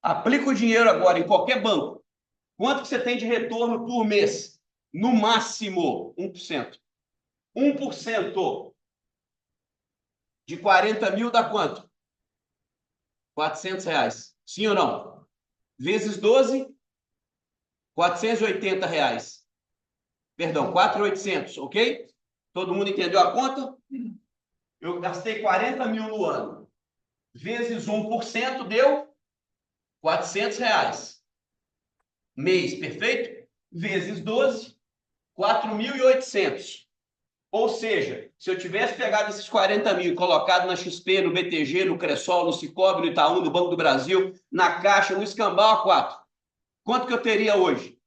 Aplica o dinheiro agora em qualquer banco. Quanto que você tem de retorno por mês? No máximo 1%. 1% de 40 mil dá quanto? 400 reais. Sim ou não? Vezes 12, 480 reais. Perdão, 4.800, ok? Todo mundo entendeu a conta? Eu gastei 40 mil no ano. Vezes 1% deu 400 reais. mês, perfeito? Vezes 12, 4.800. Ou seja, se eu tivesse pegado esses 40 mil e colocado na XP, no BTG, no Cressol, no Sicoob, no Itaú, no Banco do Brasil, na Caixa, no Escambau A4, quanto que eu teria hoje?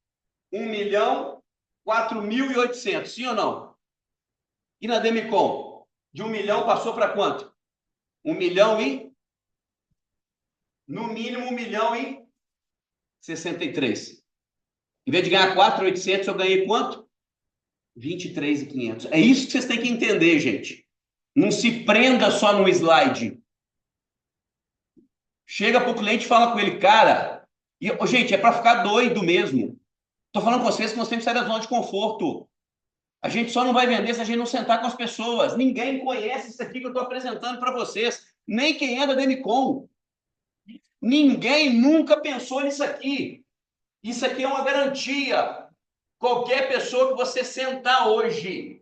1.004.800, sim ou não? E na Demicon, de 1 milhão passou para quanto? 1 milhão e... No mínimo, 1 milhão e 63. Em vez de ganhar 4.800, eu ganhei quanto? 23.500. É isso que vocês têm que entender, gente. Não se prenda só no slide. Chega para o cliente e fala com ele, cara... E, gente, é para ficar doido mesmo. Estou falando com vocês que nós temos que sair da zona de conforto. A gente só não vai vender se a gente não sentar com as pessoas. Ninguém conhece isso aqui que eu estou apresentando para vocês. Nem quem é da Demicon. Ninguém nunca pensou nisso aqui. Isso aqui é uma garantia. Qualquer pessoa que você sentar hoje,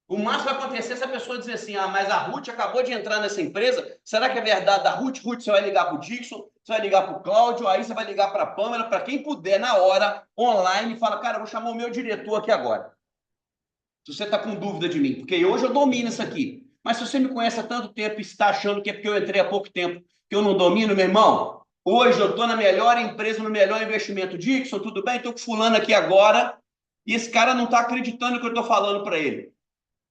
o máximo vai acontecer se a pessoa dizer assim, ah, mas a Ruth acabou de entrar nessa empresa, será que é verdade da Ruth? Ruth, você vai ligar para o Dixon, você vai ligar para o Cláudio, aí você vai ligar para a Pâmela, para quem puder, na hora, online, e fala, cara, eu vou chamar o meu diretor aqui agora. Se você está com dúvida de mim, porque hoje eu domino isso aqui. Mas se você me conhece há tanto tempo e está achando que é porque eu entrei há pouco tempo que eu não domino, meu irmão, hoje eu estou na melhor empresa, no melhor investimento. Dixon, tudo bem? Estou com fulano aqui agora e esse cara não está acreditando no que eu estou falando para ele.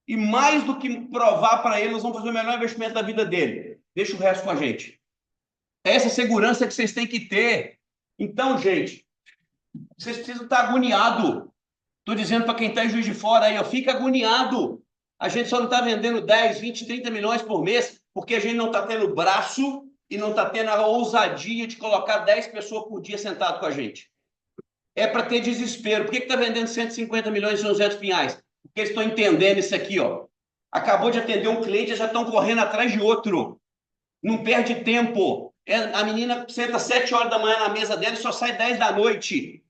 E mais do que provar para ele, nós vamos fazer o melhor investimento da vida dele. Deixa o resto com a gente. É essa segurança que vocês têm que ter. Então, gente, vocês precisam estar agoniados. Estou dizendo para quem está em Juiz de Fora aí, ó, fica agoniado. A gente só não está vendendo 10, 20, 30 milhões por mês porque a gente não está tendo braço e não está tendo a ousadia de colocar 10 pessoas por dia sentado com a gente. É para ter desespero. Por que está vendendo 150 milhões e 200 pinhais? Porque eles estão entendendo isso aqui, ó. Acabou de atender um cliente e já estão correndo atrás de outro. Não perde tempo. A menina senta 7 horas da manhã na mesa dela e só sai 10 da noite.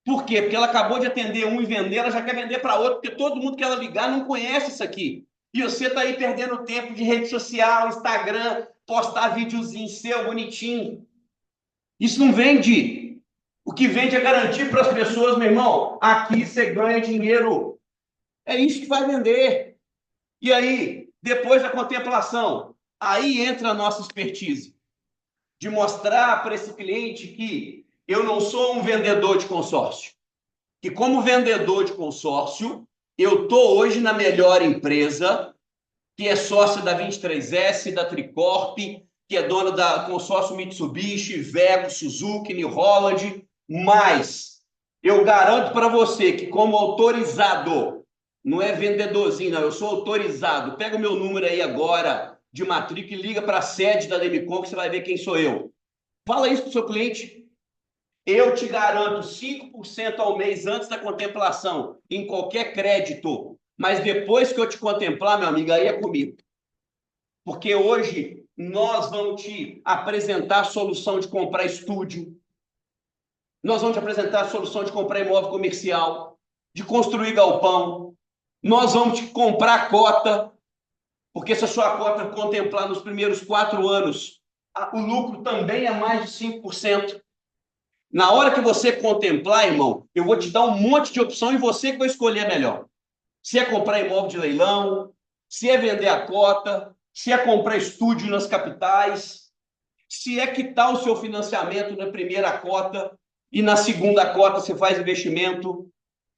Por quê? Porque ela acabou de atender um e vender, ela já quer vender para outro, porque todo mundo que ela ligar não conhece isso aqui. E você está aí perdendo tempo de rede social, Instagram, postar videozinho seu, bonitinho. Isso não vende. O que vende é garantir para as pessoas, meu irmão, aqui você ganha dinheiro. É isso que vai vender. E aí, depois da contemplação, aí entra a nossa expertise. De mostrar para esse cliente que eu não sou um vendedor de consórcio. Que como vendedor de consórcio, eu estou hoje na melhor empresa, que é sócia da 23S, da Tricorp, que é dona da consórcio Mitsubishi, Iveco, Suzuki, New Holland, mas eu garanto para você que como autorizado, não é vendedorzinho, não, eu sou autorizado, pega o meu número aí agora de matrícula e liga para a sede da Demicon que você vai ver quem sou eu. Fala isso para o seu cliente. Eu te garanto 5% ao mês antes da contemplação, em qualquer crédito. Mas depois que eu te contemplar, meu amigo, aí é comigo. Porque hoje nós vamos te apresentar a solução de comprar estúdio. Nós vamos te apresentar a solução de comprar imóvel comercial, de construir galpão. Nós vamos te comprar cota. Porque se a sua cota contemplar nos primeiros 4 anos, o lucro também é mais de 5%. Na hora que você contemplar, irmão, eu vou te dar um monte de opção e você que vai escolher a melhor. Se é comprar imóvel de leilão, se é vender a cota, se é comprar estúdio nas capitais, se é quitar o seu financiamento na primeira cota e na segunda cota você faz investimento.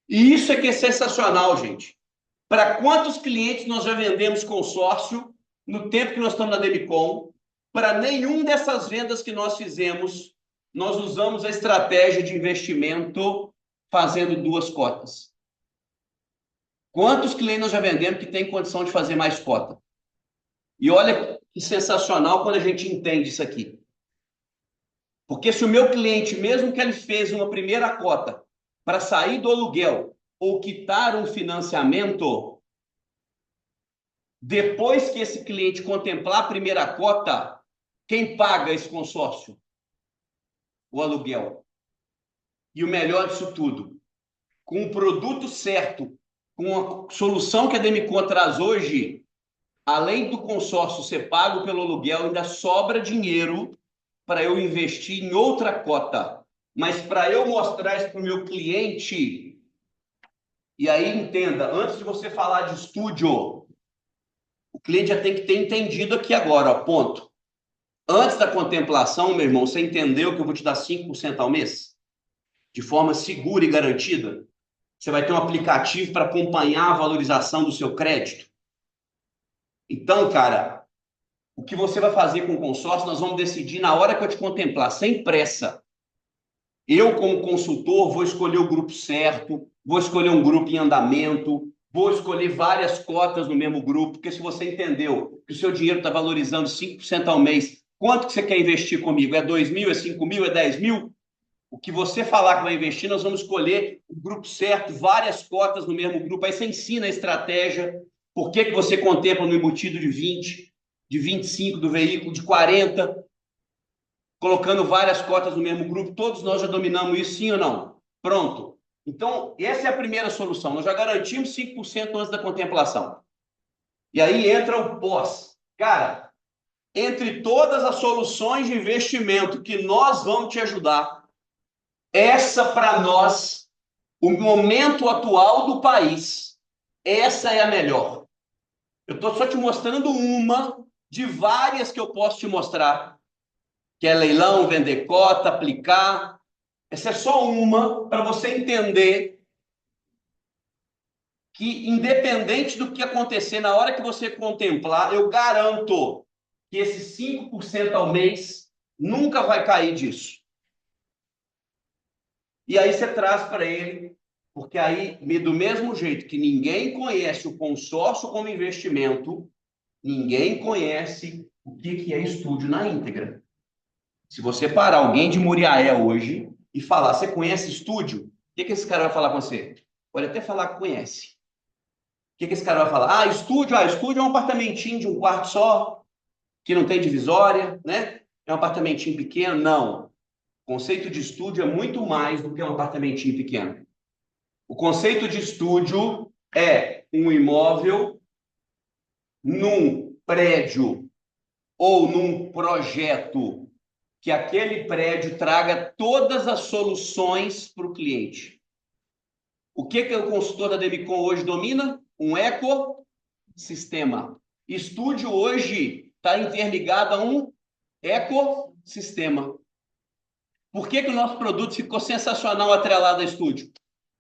E isso é que é sensacional, gente. Para quantos clientes nós já vendemos consórcio no tempo que nós estamos na Demicon? Para nenhum dessas vendas que nós fizemos, nós usamos a estratégia de investimento fazendo 2 cotas. Quantos clientes nós já vendemos que tem condição de fazer mais cota? E olha que sensacional quando a gente entende isso aqui. Porque se o meu cliente, mesmo que ele fez uma primeira cota para sair do aluguel ou quitar um financiamento, depois que esse cliente contemplar a primeira cota, quem paga esse consórcio? O aluguel. E o melhor disso tudo, com o produto certo, com a solução que a Demicon traz hoje, além do consórcio ser pago pelo aluguel, ainda sobra dinheiro para eu investir em outra cota. Mas para eu mostrar isso para o meu cliente, e aí entenda, antes de você falar de estúdio, o cliente já tem que ter entendido aqui agora, ó, ponto. Antes da contemplação, meu irmão, você entendeu que eu vou te dar 5% ao mês? De forma segura e garantida? Você vai ter um aplicativo para acompanhar a valorização do seu crédito? Então, cara, o que você vai fazer com o consórcio, nós vamos decidir na hora que eu te contemplar, sem pressa. Eu, como consultor, vou escolher o grupo certo, vou escolher um grupo em andamento, vou escolher várias cotas no mesmo grupo, porque se você entendeu que o seu dinheiro está valorizando 5% ao mês, quanto que você quer investir comigo? É 2 mil, é 5 mil, é 10 mil? O que você falar que vai investir, nós vamos escolher o grupo certo, várias cotas no mesmo grupo. Aí você ensina a estratégia, por que você contempla no embutido de 20, de 25 do veículo, de 40, colocando várias cotas no mesmo grupo. Todos nós já dominamos isso, sim ou não? Pronto. Então, essa é a primeira solução. Nós já garantimos 5% antes da contemplação. E aí entra o pós. Cara, entre todas as soluções de investimento que nós vamos te ajudar, essa para nós, o momento atual do país, essa é a melhor. Eu estou só te mostrando uma de várias que eu posso te mostrar, que é leilão, vender cota, aplicar. Essa é só uma para você entender que, independente do que acontecer, na hora que você contemplar, eu garanto que esse 5% ao mês nunca vai cair disso. E aí você traz para ele, porque aí, do mesmo jeito que ninguém conhece o consórcio como investimento, ninguém conhece o que é estúdio na íntegra. Se você parar alguém de Muriaé hoje e falar, você conhece estúdio? O que esse cara vai falar com você? Pode até falar que conhece. O que esse cara vai falar? Estúdio é um apartamentinho de um quarto só, que não tem divisória, né? É um apartamentinho pequeno. Não. O conceito de estúdio é muito mais do que um apartamentinho pequeno. O conceito de estúdio é um imóvel num prédio ou num projeto que aquele prédio traga todas as soluções para o cliente. O que o consultor da Demicon hoje domina? Um ecossistema. Estúdio hoje está interligado a um ecossistema. Por que o nosso produto ficou sensacional atrelado a estúdio?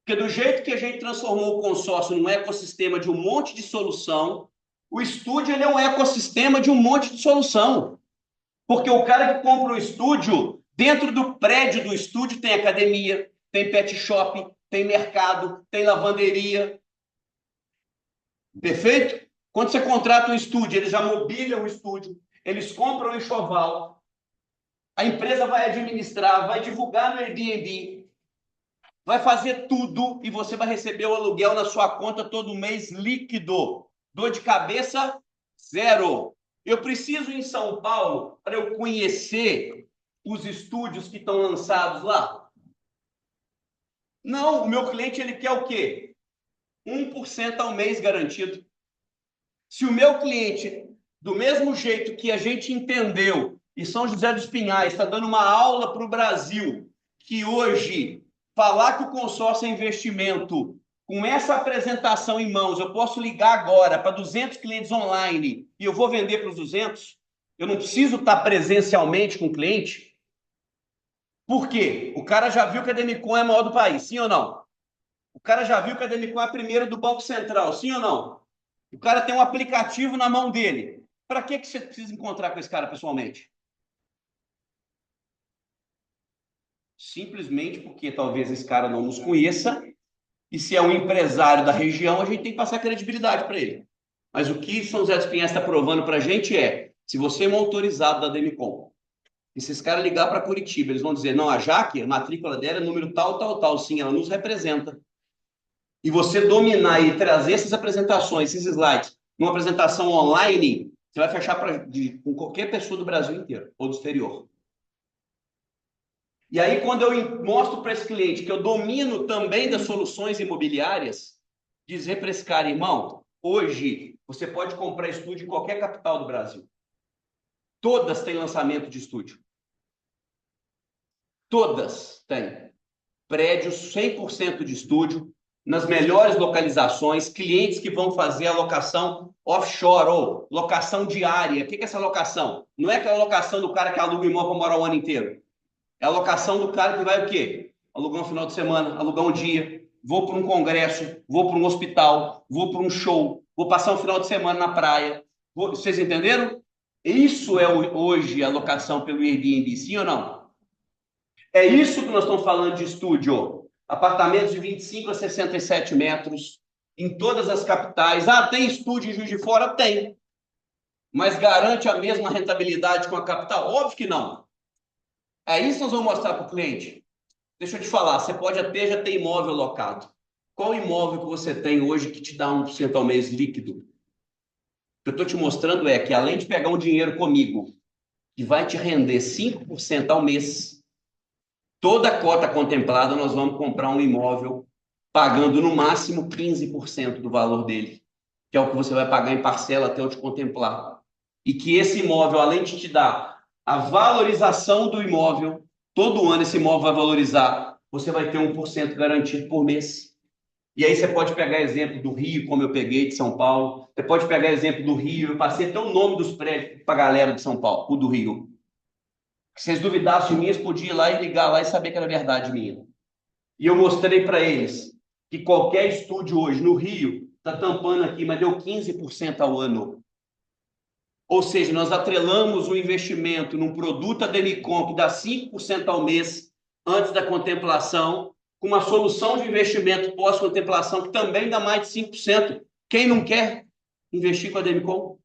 Porque do jeito que a gente transformou o consórcio num ecossistema de um monte de solução, o estúdio ele é um ecossistema de um monte de solução. Porque o cara que compra um estúdio, dentro do prédio do estúdio tem academia, tem pet shop, tem mercado, tem lavanderia. Perfeito? Quando você contrata um estúdio, eles já mobiliam o estúdio, eles compram o enxoval, a empresa vai administrar, vai divulgar no Airbnb, vai fazer tudo e você vai receber o aluguel na sua conta todo mês líquido. Dor de cabeça, zero. Eu preciso ir em São Paulo para eu conhecer os estúdios que estão lançados lá? Não, o meu cliente ele quer o quê? 1% ao mês garantido. Se o meu cliente, do mesmo jeito que a gente entendeu, e São José dos Pinhais está dando uma aula para o Brasil, que hoje falar que o consórcio é investimento, com essa apresentação em mãos, eu posso ligar agora para 200 clientes online e eu vou vender para os 200? Eu não preciso estar presencialmente com o cliente? Por quê? O cara já viu que a Demicon é a maior do país, sim ou não? O cara já viu que a Demicon é a primeira do Banco Central, sim ou não? O cara tem um aplicativo na mão dele. Para que você precisa encontrar com esse cara pessoalmente? Simplesmente porque talvez esse cara não nos conheça e se é um empresário da região, a gente tem que passar credibilidade para ele. Mas o que São José dos Pinhais está provando para a gente é, se você é um autorizado da Demicon, e se esse cara ligar para Curitiba, eles vão dizer, não, a Jaque, a matrícula dela é número tal, tal, tal. Sim, ela nos representa. E você dominar e trazer essas apresentações, esses slides, numa apresentação online, você vai fechar com qualquer pessoa do Brasil inteiro ou do exterior. E aí, quando eu mostro para esse cliente que eu domino também das soluções imobiliárias, dizer para esse cara, irmão, hoje você pode comprar estúdio em qualquer capital do Brasil. Todas têm lançamento de estúdio. Todas têm prédios 100% de estúdio, nas melhores localizações, clientes que vão fazer a locação offshore ou locação diária. O que é essa locação? Não é aquela locação do cara que aluga o imóvel para morar o ano inteiro. É a locação do cara que vai o quê? Alugar um final de semana, alugar um dia, vou para um congresso, vou para um hospital, vou para um show, vou passar um final de semana na praia. Vocês entenderam? Isso é hoje a locação pelo Airbnb, sim ou não? É isso que nós estamos falando de estúdio. Apartamentos de 25 a 67 metros, em todas as capitais. Ah, tem estúdio em Juiz de Fora? Tem. Mas garante a mesma rentabilidade com a capital? Óbvio que não. É isso que nós vamos mostrar para o cliente. Deixa eu te falar, você pode até já ter imóvel locado. Qual imóvel que você tem hoje que te dá 1% ao mês líquido? O que eu estou te mostrando é que, além de pegar um dinheiro comigo, que vai te render 5% ao mês, toda a cota contemplada, nós vamos comprar um imóvel pagando no máximo 15% do valor dele, que é o que você vai pagar em parcela até eu te contemplar. E que esse imóvel, além de te dar a valorização do imóvel, todo ano esse imóvel vai valorizar, você vai ter 1% garantido por mês. E aí você pode pegar exemplo do Rio, como eu peguei de São Paulo. Você pode pegar exemplo do Rio. Eu passei até o nome dos prédios para a galera de São Paulo, o do Rio. Se vocês duvidassem de mim, eles podiam ir lá e ligar lá e saber que era verdade minha. E eu mostrei para eles que qualquer estúdio hoje no Rio está tampando aqui, mas deu 15% ao ano. Ou seja, nós atrelamos o investimento num produto Ademicon que dá 5% ao mês antes da contemplação, com uma solução de investimento pós-contemplação que também dá mais de 5%. Quem não quer investir com a Ademicon?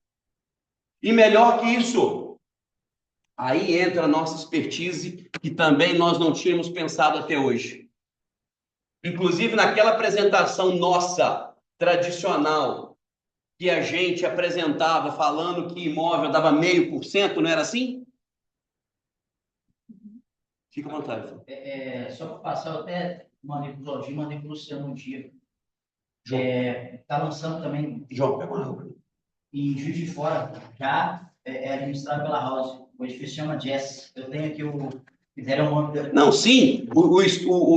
E melhor que isso, aí entra a nossa expertise, que também nós não tínhamos pensado até hoje. Inclusive, naquela apresentação nossa, tradicional, que a gente apresentava falando que imóvel dava 0,5%, não era assim? Fica à vontade. Só para passar, eu até mandei para o Claudinho, mandei para o Luciano um dia. Está lançando também João, pega uma água. em Juiz de Fora, já é administrado pela House. O edifício chama Jazz. Eu tenho aqui fizeram um nome. Não, sim.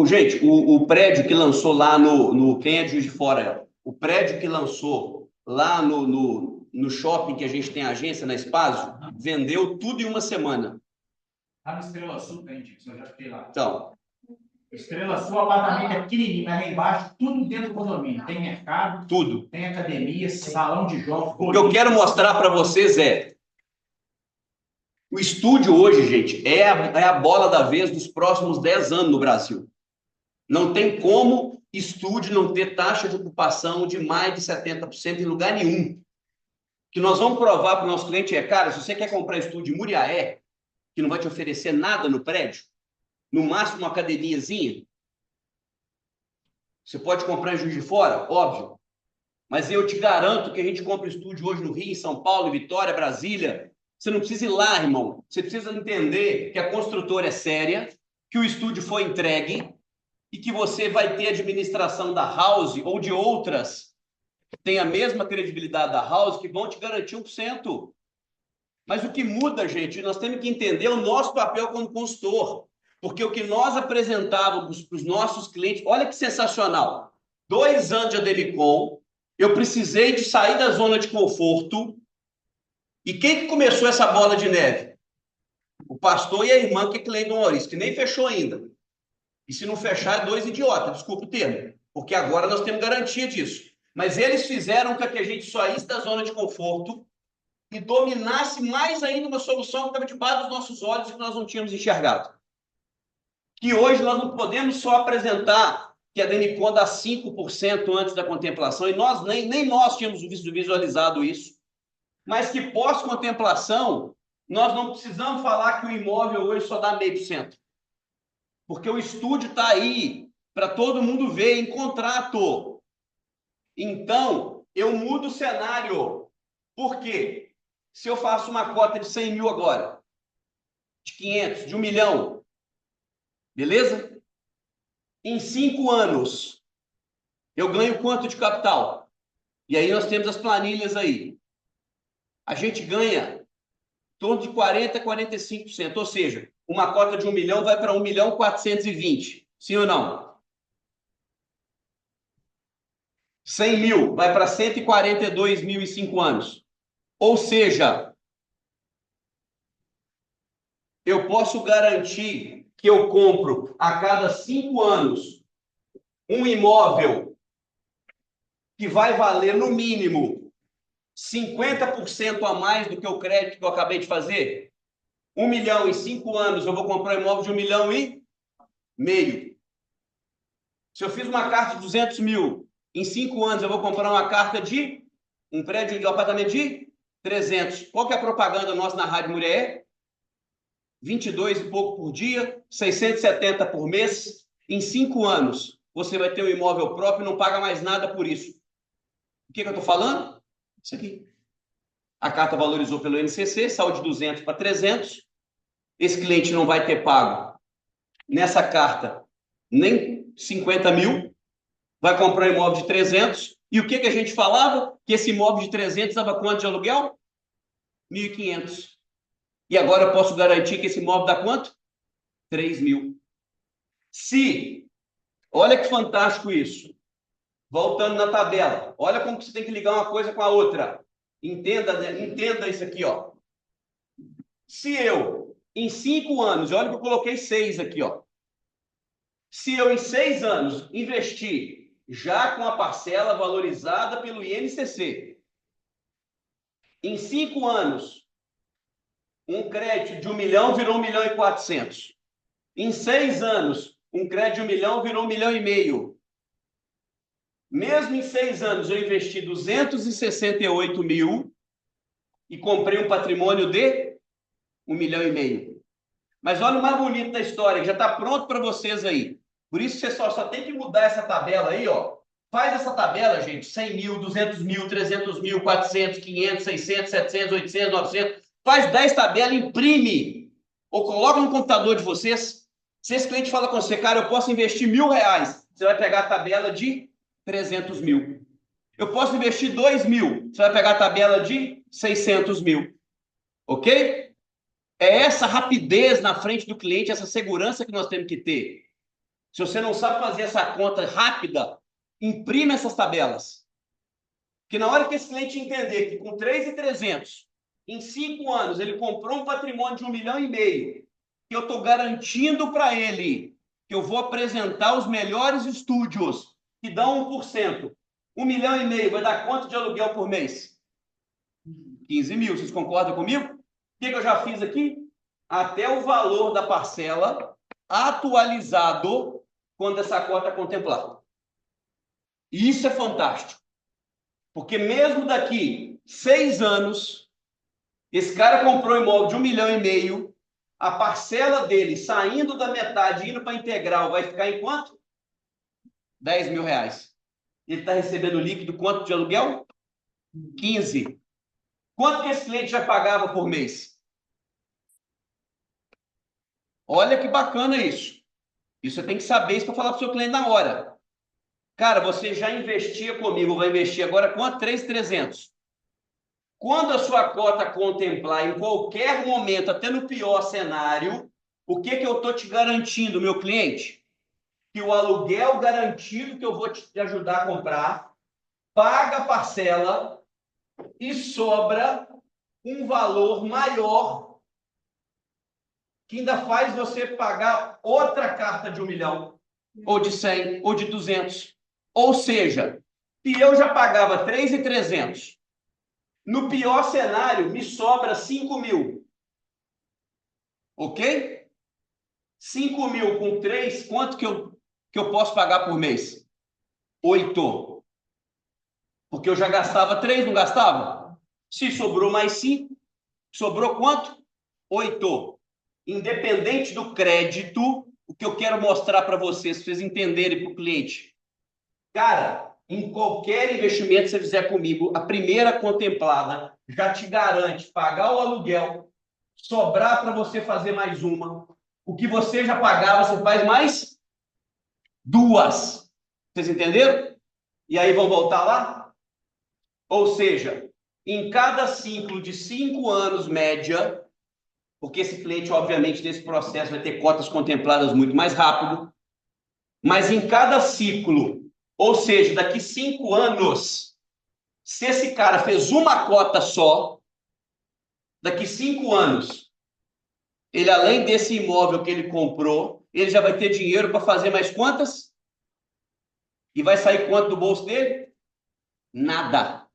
Gente, o prédio que lançou lá no. Quem é de Juiz de Fora? O prédio que lançou lá no shopping que a gente tem agência, na Espaço, vendeu tudo em uma semana. Lá no Estrela Sul tem, Tico, eu já fiquei lá. Então. Estrela Sul, apartamento é pequenininho, mas lá embaixo, tudo dentro do condomínio. Tem mercado, Tudo. Tem academia, salão de jogos. O que eu quero mostrar para vocês é o estúdio hoje, gente, é a bola da vez dos próximos 10 anos no Brasil. Não tem como estúdio não ter taxa de ocupação de mais de 70% em lugar nenhum. O que nós vamos provar para o nosso cliente é, cara, se você quer comprar estúdio em Muriaé, que não vai te oferecer nada no prédio, no máximo uma academiazinha, você pode comprar em Juiz de Fora, óbvio. Mas eu te garanto que a gente compra estúdio hoje no Rio, em São Paulo, Vitória, Brasília. Você não precisa ir lá, irmão. Você precisa entender que a construtora é séria, que o estúdio foi entregue e que você vai ter administração da House ou de outras que tem a mesma credibilidade da House, que vão te garantir 1%. Mas o que muda, gente, nós temos que entender o nosso papel como consultor. Porque o que nós apresentávamos para os nossos clientes, olha que sensacional. 2 anos de Ademicon, eu precisei de sair da zona de conforto. E quem que começou essa bola de neve? O pastor e a irmã, que é Cleidon Maurício, que nem fechou ainda. E se não fechar, é 2 idiotas, desculpa o termo. Porque agora nós temos garantia disso. Mas eles fizeram com que a gente saísse da zona de conforto e dominasse mais ainda uma solução que estava debaixo dos nossos olhos e que nós não tínhamos enxergado. Que hoje nós não podemos só apresentar que a Ademicon dá 5% antes da contemplação, e nós nem nós tínhamos visualizado isso, mas que pós-contemplação, nós não precisamos falar que o imóvel hoje só dá 0,5%. Porque o estúdio está aí para todo mundo ver em contrato. Então, eu mudo o cenário. Por quê? Se eu faço uma cota de 100 mil agora, de 500, de 1 milhão, beleza? Em 5 anos, eu ganho quanto de capital? E aí nós temos as planilhas aí. A gente ganha em torno de 40% a 45%. Ou seja, uma cota de 1 milhão vai para 1.420.000. Sim ou não? 100 mil vai para 142 mil em 5 anos. Ou seja, eu posso garantir que eu compro a cada 5 anos um imóvel que vai valer, no mínimo, 50% a mais do que o crédito que eu acabei de fazer. 1 milhão em 5 anos, eu vou comprar um imóvel de 1,5 milhão. Se eu fiz uma carta de 200 mil, em 5 anos eu vou comprar uma carta de um prédio de apartamento de 300. Qual que é a propaganda nossa na Rádio Mulher? 22 e pouco por dia, 670 por mês. Em 5 anos, você vai ter um imóvel próprio e não paga mais nada por isso. O que eu estou falando? Isso aqui. A carta valorizou pelo INCC, saiu de 200 para 300. Esse cliente não vai ter pago nessa carta nem 50 mil, vai comprar um imóvel de 300. E o que a gente falava? Que esse imóvel de 300 dava quanto de aluguel? 1.500. E agora eu posso garantir que esse imóvel dá quanto? 3 mil. Se, olha que fantástico isso. Voltando na tabela, olha como que você tem que ligar uma coisa com a outra. Entenda isso aqui, ó. Se eu, em 5 anos, olha que eu coloquei 6 aqui, ó. Se eu, em 6 anos, investir já com a parcela valorizada pelo INCC, em 5 anos, um crédito de 1 milhão virou 1.400.000. Em 6 anos, um crédito de 1 milhão virou 1,5 milhão. Mesmo em 6 anos, eu investi 268 mil e comprei um patrimônio de 1,5 milhão. Mas olha o mais bonito da história, que já está pronto para vocês aí. Por isso você só tem que mudar essa tabela aí, ó. Faz essa tabela, gente, 100 mil, 200 mil, 300 mil, 400, 500, 600, 700, 800, 900. Faz 10 tabelas, imprime. Ou coloca no computador de vocês. Se esse cliente fala com você, cara, eu posso investir R$1.000, você vai pegar a tabela de 300 mil. Eu posso investir 2 mil, você vai pegar a tabela de 600 mil. Ok? É essa rapidez na frente do cliente, essa segurança que nós temos que ter. Se você não sabe fazer essa conta rápida, imprime essas tabelas. Porque na hora que esse cliente entender que com 3.300, em 5 anos, ele comprou um patrimônio de 1,5 milhão, que eu estou garantindo para ele que eu vou apresentar os melhores estúdios que dão 1%. 1,5 milhão vai dar quanto de aluguel por mês? 15 mil. Vocês concordam comigo? O que eu já fiz aqui? Até o valor da parcela atualizado quando essa cota é contemplada. E isso é fantástico. Porque mesmo daqui 6 anos, esse cara comprou um imóvel de 1,5 milhão, a parcela dele saindo da metade, indo para a integral, vai ficar em quanto? R$10.000. Ele está recebendo líquido quanto de aluguel? 15. Quanto que esse cliente já pagava por mês? Olha que bacana isso. Isso você tem que saber isso para falar para o seu cliente na hora. Cara, você já investia comigo, vai investir agora quanto? 3.300. Quando a sua cota contemplar em qualquer momento, até no pior cenário, o que eu estou te garantindo, meu cliente? Que o aluguel garantido que eu vou te ajudar a comprar, paga a parcela e sobra um valor maior que ainda faz você pagar outra carta de 1 milhão, ou de 100, ou de 200. Ou seja, se eu já pagava 3.300, no pior cenário, me sobra 5 mil. Ok? 5 mil com 3, quanto que eu posso pagar por mês? 8. Porque eu já gastava 3, não gastava? Se sobrou mais 5, sobrou quanto? 8. Independente do crédito, o que eu quero mostrar para vocês, para vocês entenderem para o cliente. Cara, em qualquer investimento que você fizer comigo, a primeira contemplada já te garante pagar o aluguel, sobrar para você fazer mais uma. O que você já pagava, você faz mais 2. Vocês entenderam? E aí vão voltar lá? Ou seja, em cada ciclo de 5 anos, média, porque esse cliente, obviamente, nesse processo vai ter cotas contempladas muito mais rápido, mas em cada ciclo, ou seja, daqui 5 anos, se esse cara fez uma cota só, daqui 5 anos, ele, além desse imóvel que ele comprou, ele já vai ter dinheiro para fazer mais quantas? E vai sair quanto do bolso dele? Nada.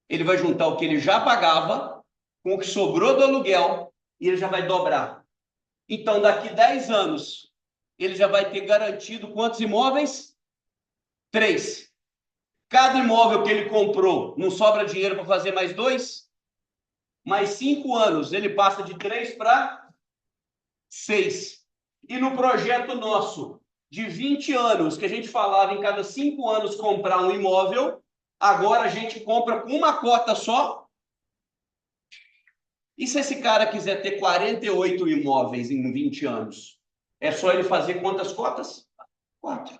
Ele vai juntar o que ele já pagava com o que sobrou do aluguel e ele já vai dobrar. Então, daqui 10 anos, ele já vai ter garantido quantos imóveis? 3. Cada imóvel que ele comprou, não sobra dinheiro para fazer mais 2? Mais 5 anos, ele passa de 3 para 6. E no projeto nosso, de 20 anos, que a gente falava em cada 5 anos comprar um imóvel, agora a gente compra com uma cota só. E se esse cara quiser ter 48 imóveis em 20 anos? É só ele fazer quantas cotas? 4.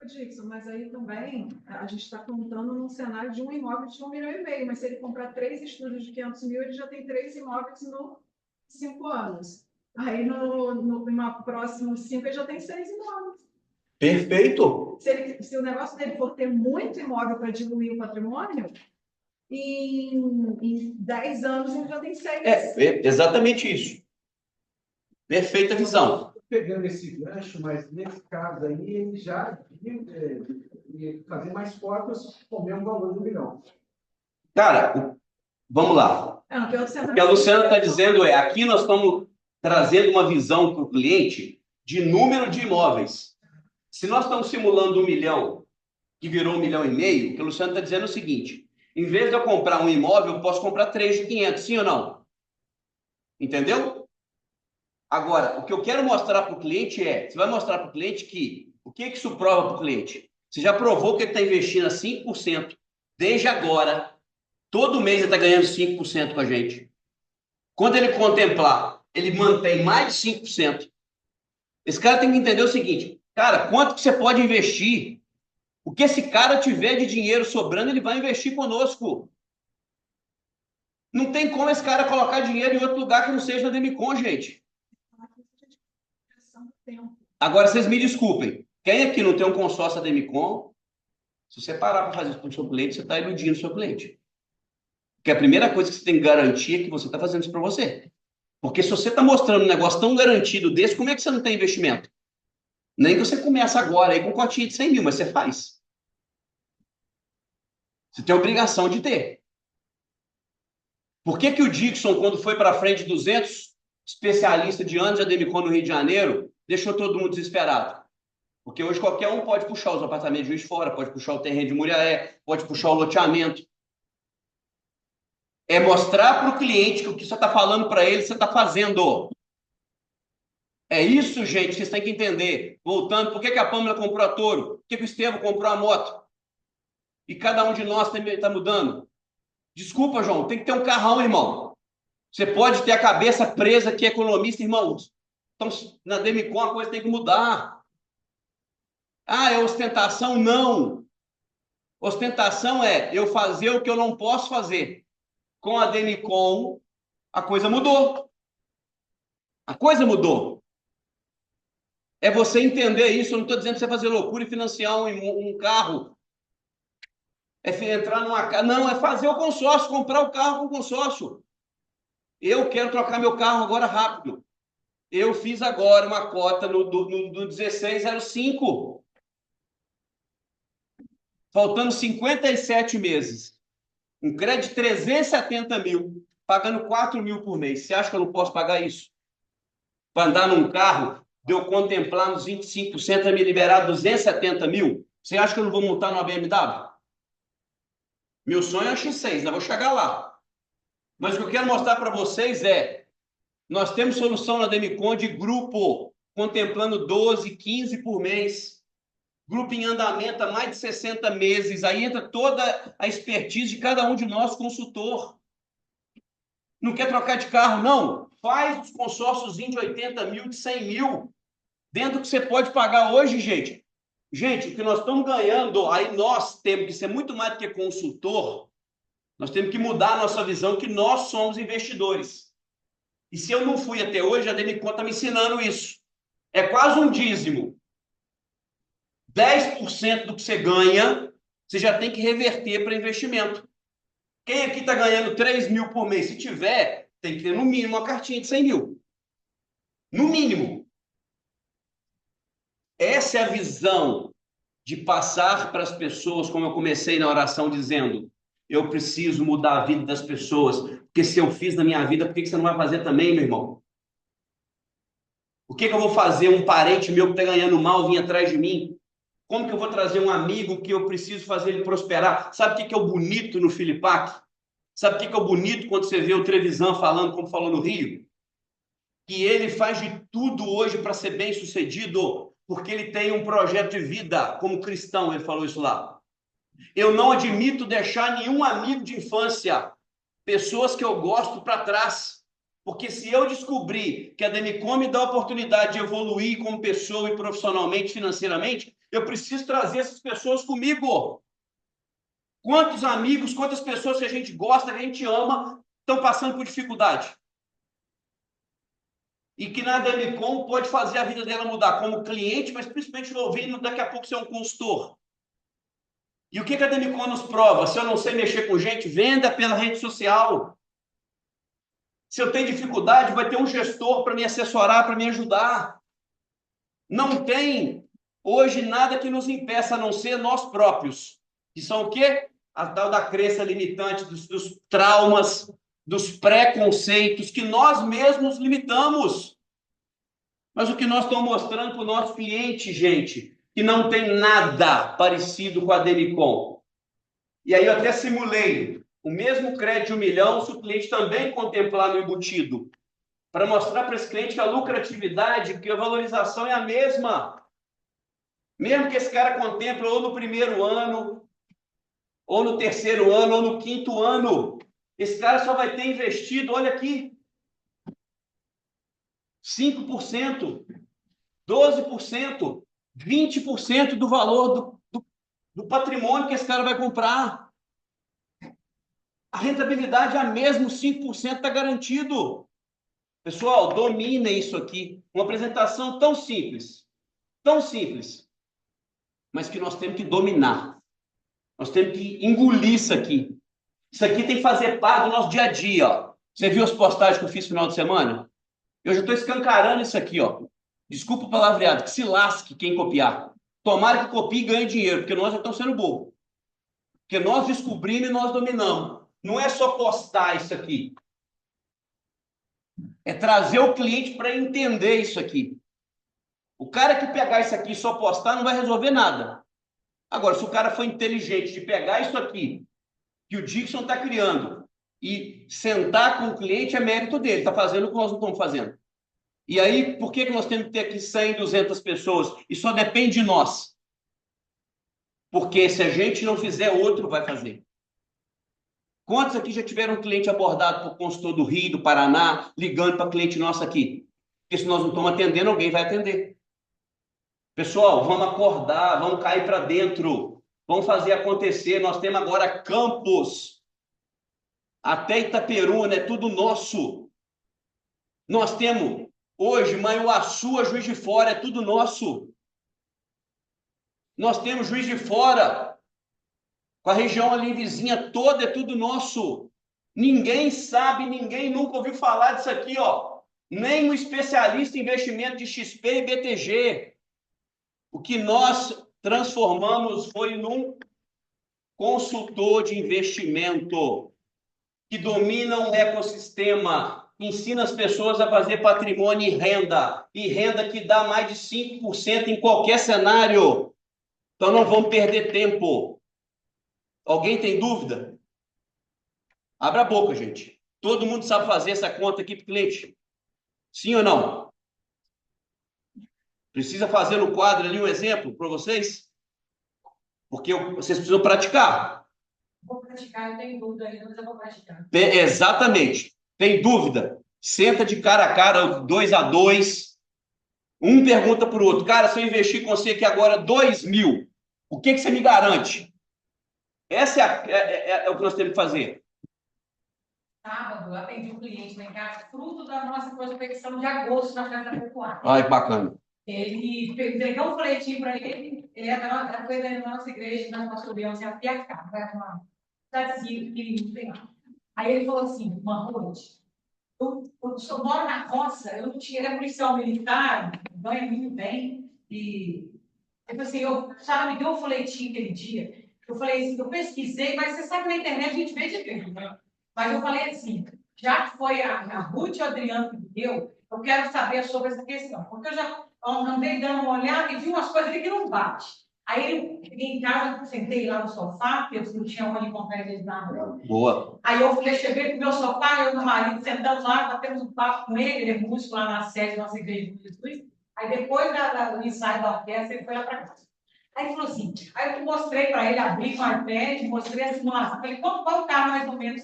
Dixon, mas aí também a gente está contando num cenário de um imóvel de 1,5 milhão, mas se ele comprar 3 estúdios de 500 mil, ele já tem 3 imóveis no 5 anos. Aí no próximo 5 ele já tem 6 imóveis. Perfeito. Se o negócio dele for ter muito imóvel para diluir o patrimônio, em 10 anos ele já tem 6. É exatamente isso. Perfeita visão. Pegando esse gancho, mas nesse caso aí, ele já ia fazer mais cotas com o mesmo valor do milhão. Cara, vamos lá. O que a Luciana está dizendo é, aqui nós estamos trazendo uma visão para o cliente de número de imóveis. Se nós estamos simulando 1 milhão, que virou 1,5 milhão, o que a Luciana está dizendo é o seguinte, em vez de eu comprar um imóvel, eu posso comprar 3 de 500, sim ou não? Entendeu? Agora, o que eu quero mostrar para o cliente é, você vai mostrar para o cliente que, o que isso prova para o cliente? Você já provou que ele está investindo a 5% desde agora, todo mês ele está ganhando 5% com a gente. Quando ele contemplar, ele mantém mais de 5%. Esse cara tem que entender o seguinte, cara, quanto que você pode investir? O que esse cara tiver de dinheiro sobrando, ele vai investir conosco. Não tem como esse cara colocar dinheiro em outro lugar que não seja na Demicon, gente. Agora, vocês me desculpem. Quem aqui não tem um consórcio da Demicon, se você parar para fazer isso para o seu cliente, você está iludindo o seu cliente. Porque a primeira coisa que você tem que garantir é que você está fazendo isso para você. Porque se você está mostrando um negócio tão garantido desse, como é que você não tem investimento? Nem que você comece agora aí com cotinha de 100 mil, mas você faz. Você tem a obrigação de ter. Por que que o Dixon, quando foi para frente 200 especialistas de anos de Demicon no Rio de Janeiro, deixou todo mundo desesperado? Porque hoje qualquer um pode puxar os apartamentos de Juiz de Fora, pode puxar o terreno de Muriaé, pode puxar o loteamento. É mostrar para o cliente que o que você está falando para ele, você está fazendo. É isso, gente, vocês têm que entender. Voltando, por que que a Pâmela comprou a Toro? Por que que o Estevão comprou a moto? E cada um de nós está mudando. Desculpa, João, tem que ter um carrão, irmão. Você pode ter a cabeça presa que é economista, irmão. Então, na Demicon a coisa tem que mudar. Ah, é ostentação? Não. Ostentação é eu fazer o que eu não posso fazer. Com a Demicon, a coisa mudou. A coisa mudou. É você entender isso. Eu não estou dizendo que você fazer loucura e financiar um carro. É entrar numa casa. Não, é fazer o consórcio, comprar o carro com o consórcio. Eu quero trocar meu carro agora rápido. Eu fiz agora uma cota do 1605. Faltando 57 meses. Um crédito de 370 mil. Pagando 4 mil por mês. Você acha que eu não posso pagar isso? Para andar num carro, de eu contemplar nos 25% a me liberar 270 mil? Você acha que eu não vou montar numa BMW? Meu sonho é a X6, eu vou chegar lá. Mas o que eu quero mostrar para vocês é, nós temos solução na Demicon de grupo, contemplando 12, 15 por mês. Grupo em andamento há mais de 60 meses. Aí entra toda a expertise de cada um de nós, consultor. Não quer trocar de carro, não? Faz os consórcios de 80 mil, de 100 mil. Dentro do que você pode pagar hoje, gente. Gente, o que nós estamos ganhando, aí nós temos que ser muito mais do que consultor, nós temos que mudar a nossa visão que nós somos investidores. E se eu não fui até hoje, a Demicon está me ensinando isso. É quase um dízimo. 10% do que você ganha, você já tem que reverter para investimento. Quem aqui está ganhando 3 mil por mês? Se tiver, tem que ter no mínimo uma cartinha de 100 mil. No mínimo. Essa é a visão de passar para as pessoas, como eu comecei na oração dizendo, eu preciso mudar a vida das pessoas, porque se eu fiz na minha vida, por que você não vai fazer também, meu irmão? O que eu vou fazer? Um parente meu que está ganhando mal vir atrás de mim? Como que eu vou trazer um amigo que eu preciso fazer ele prosperar? Sabe o que é o bonito no Filipac? Sabe o que é o bonito quando você vê o Trevisan falando, como falou no Rio? Que ele faz de tudo hoje para ser bem sucedido, porque ele tem um projeto de vida como cristão, ele falou isso lá. Eu não admito deixar nenhum amigo de infância, pessoas que eu gosto para trás, porque se eu descobrir que a Demicon me dá a oportunidade de evoluir como pessoa e profissionalmente, financeiramente, eu preciso trazer essas pessoas comigo. Quantos amigos, quantas pessoas que a gente gosta, que a gente ama, estão passando por dificuldade? E que na Demicon pode fazer a vida dela mudar como cliente, mas principalmente ouvindo daqui a pouco ser um consultor. E o que a Demicon nos prova? Se eu não sei mexer com gente, venda pela rede social. Se eu tenho dificuldade, vai ter um gestor para me assessorar, para me ajudar. Não tem hoje nada que nos impeça a não ser nós próprios. Que são o quê? A tal da crença limitante, dos traumas, dos preconceitos que nós mesmos limitamos. Mas o que nós estamos mostrando para o nosso cliente, gente, que não tem nada parecido com a Demicon. E aí eu até simulei o mesmo crédito de 1 milhão, se o cliente também contemplar no embutido, para mostrar para esse cliente que a lucratividade, que a valorização é a mesma. Mesmo que esse cara contemple ou no primeiro ano, ou no terceiro ano, ou no quinto ano, esse cara só vai ter investido, olha aqui, 5%, 12%, 20% do valor do patrimônio que esse cara vai comprar. A rentabilidade é a mesma, 5% está garantido. Pessoal, dominem isso aqui. Uma apresentação tão simples, mas que nós temos que dominar. Nós temos que engolir isso aqui. Isso aqui tem que fazer parte do nosso dia a dia. Ó. Você viu as postagens que eu fiz no final de semana? Eu já estou escancarando isso aqui. Ó. Desculpa o palavreado, que se lasque quem copiar. Tomara que copie e ganhe dinheiro, porque nós já estamos sendo burros. Porque nós descobrimos e nós dominamos. Não é só postar isso aqui. É trazer o cliente para entender isso aqui. O cara que pegar isso aqui e só postar não vai resolver nada. Agora, se o cara for inteligente de pegar isso aqui, que o Dixon está criando, e sentar com o cliente, é mérito dele. Está fazendo o que nós não estamos fazendo. E aí, por que nós temos que ter aqui 100, 200 pessoas? E só depende de nós. Porque se a gente não fizer, outro vai fazer. Quantos aqui já tiveram um cliente abordado por consultor do Rio, do Paraná, ligando para cliente nosso aqui? Porque se nós não estamos atendendo, alguém vai atender. Pessoal, vamos acordar, vamos cair para dentro, vamos fazer acontecer. Nós temos agora campos, até Itaperuna, é tudo nosso. Nós temos hoje Manhuaçu, Juiz de Fora, é tudo nosso. Nós temos Juiz de Fora, com a região ali vizinha toda, é tudo nosso. Ninguém sabe, ninguém nunca ouviu falar disso aqui, ó. Nem um especialista em investimento de XP e BTG. O que nós transformamos foi num consultor de investimento que domina um ecossistema, ensina as pessoas a fazer patrimônio e renda que dá mais de 5% em qualquer cenário. Então não vamos perder tempo. Alguém tem dúvida? Abra a boca, gente. Todo mundo sabe fazer essa conta aqui para o cliente? Sim ou não? Precisa fazer no quadro ali um exemplo para vocês? Porque vocês precisam praticar. Vou praticar, eu tenho dúvida ainda, mas eu vou praticar. Exatamente. Tem dúvida? Senta de cara a cara, 2 a 2. Um pergunta para o outro. Cara, se eu investir com você aqui agora 2 mil, o que você me garante? Essa é o que nós temos que fazer. sábado, eu atendi um cliente lá em casa, fruto da nossa prospecção de agosto na Casa da Pecuária. Ai, bacana. Ele entregou um folhetim para ele, ele foi da nossa igreja, da nossa aliança, a Piacá, vai uma cidadezinha pequenininha, bem lá. Aí ele falou assim, uma noite, eu moro na roça, eu não tinha, era policial militar, ganho muito bem, e ele falou assim, sabe, me deu um folhetim aquele dia, eu falei assim, eu pesquisei, mas você sabe que na internet a gente vê de tudo, né? Mas eu falei assim, já que foi a Ruth e o Adriano que me deu, eu quero saber sobre essa questão, porque eu já andei dando uma olhada e vi umas coisas ali que não bate. Aí eu cheguei em casa, sentei lá no sofá, porque eu não tinha onde encontrar eles na rua. Boa. Aí eu cheguei pro meu sofá, eu e meu marido sentamos lá, batemos um papo com ele, ele é músico lá na sede da nossa igreja de Jesus. Aí depois do ensaio da orquestra, ele foi lá para casa. Aí ele falou assim, aí eu mostrei para ele, abri com o iPad, mostrei a simulação, falei, qual carro mais ou menos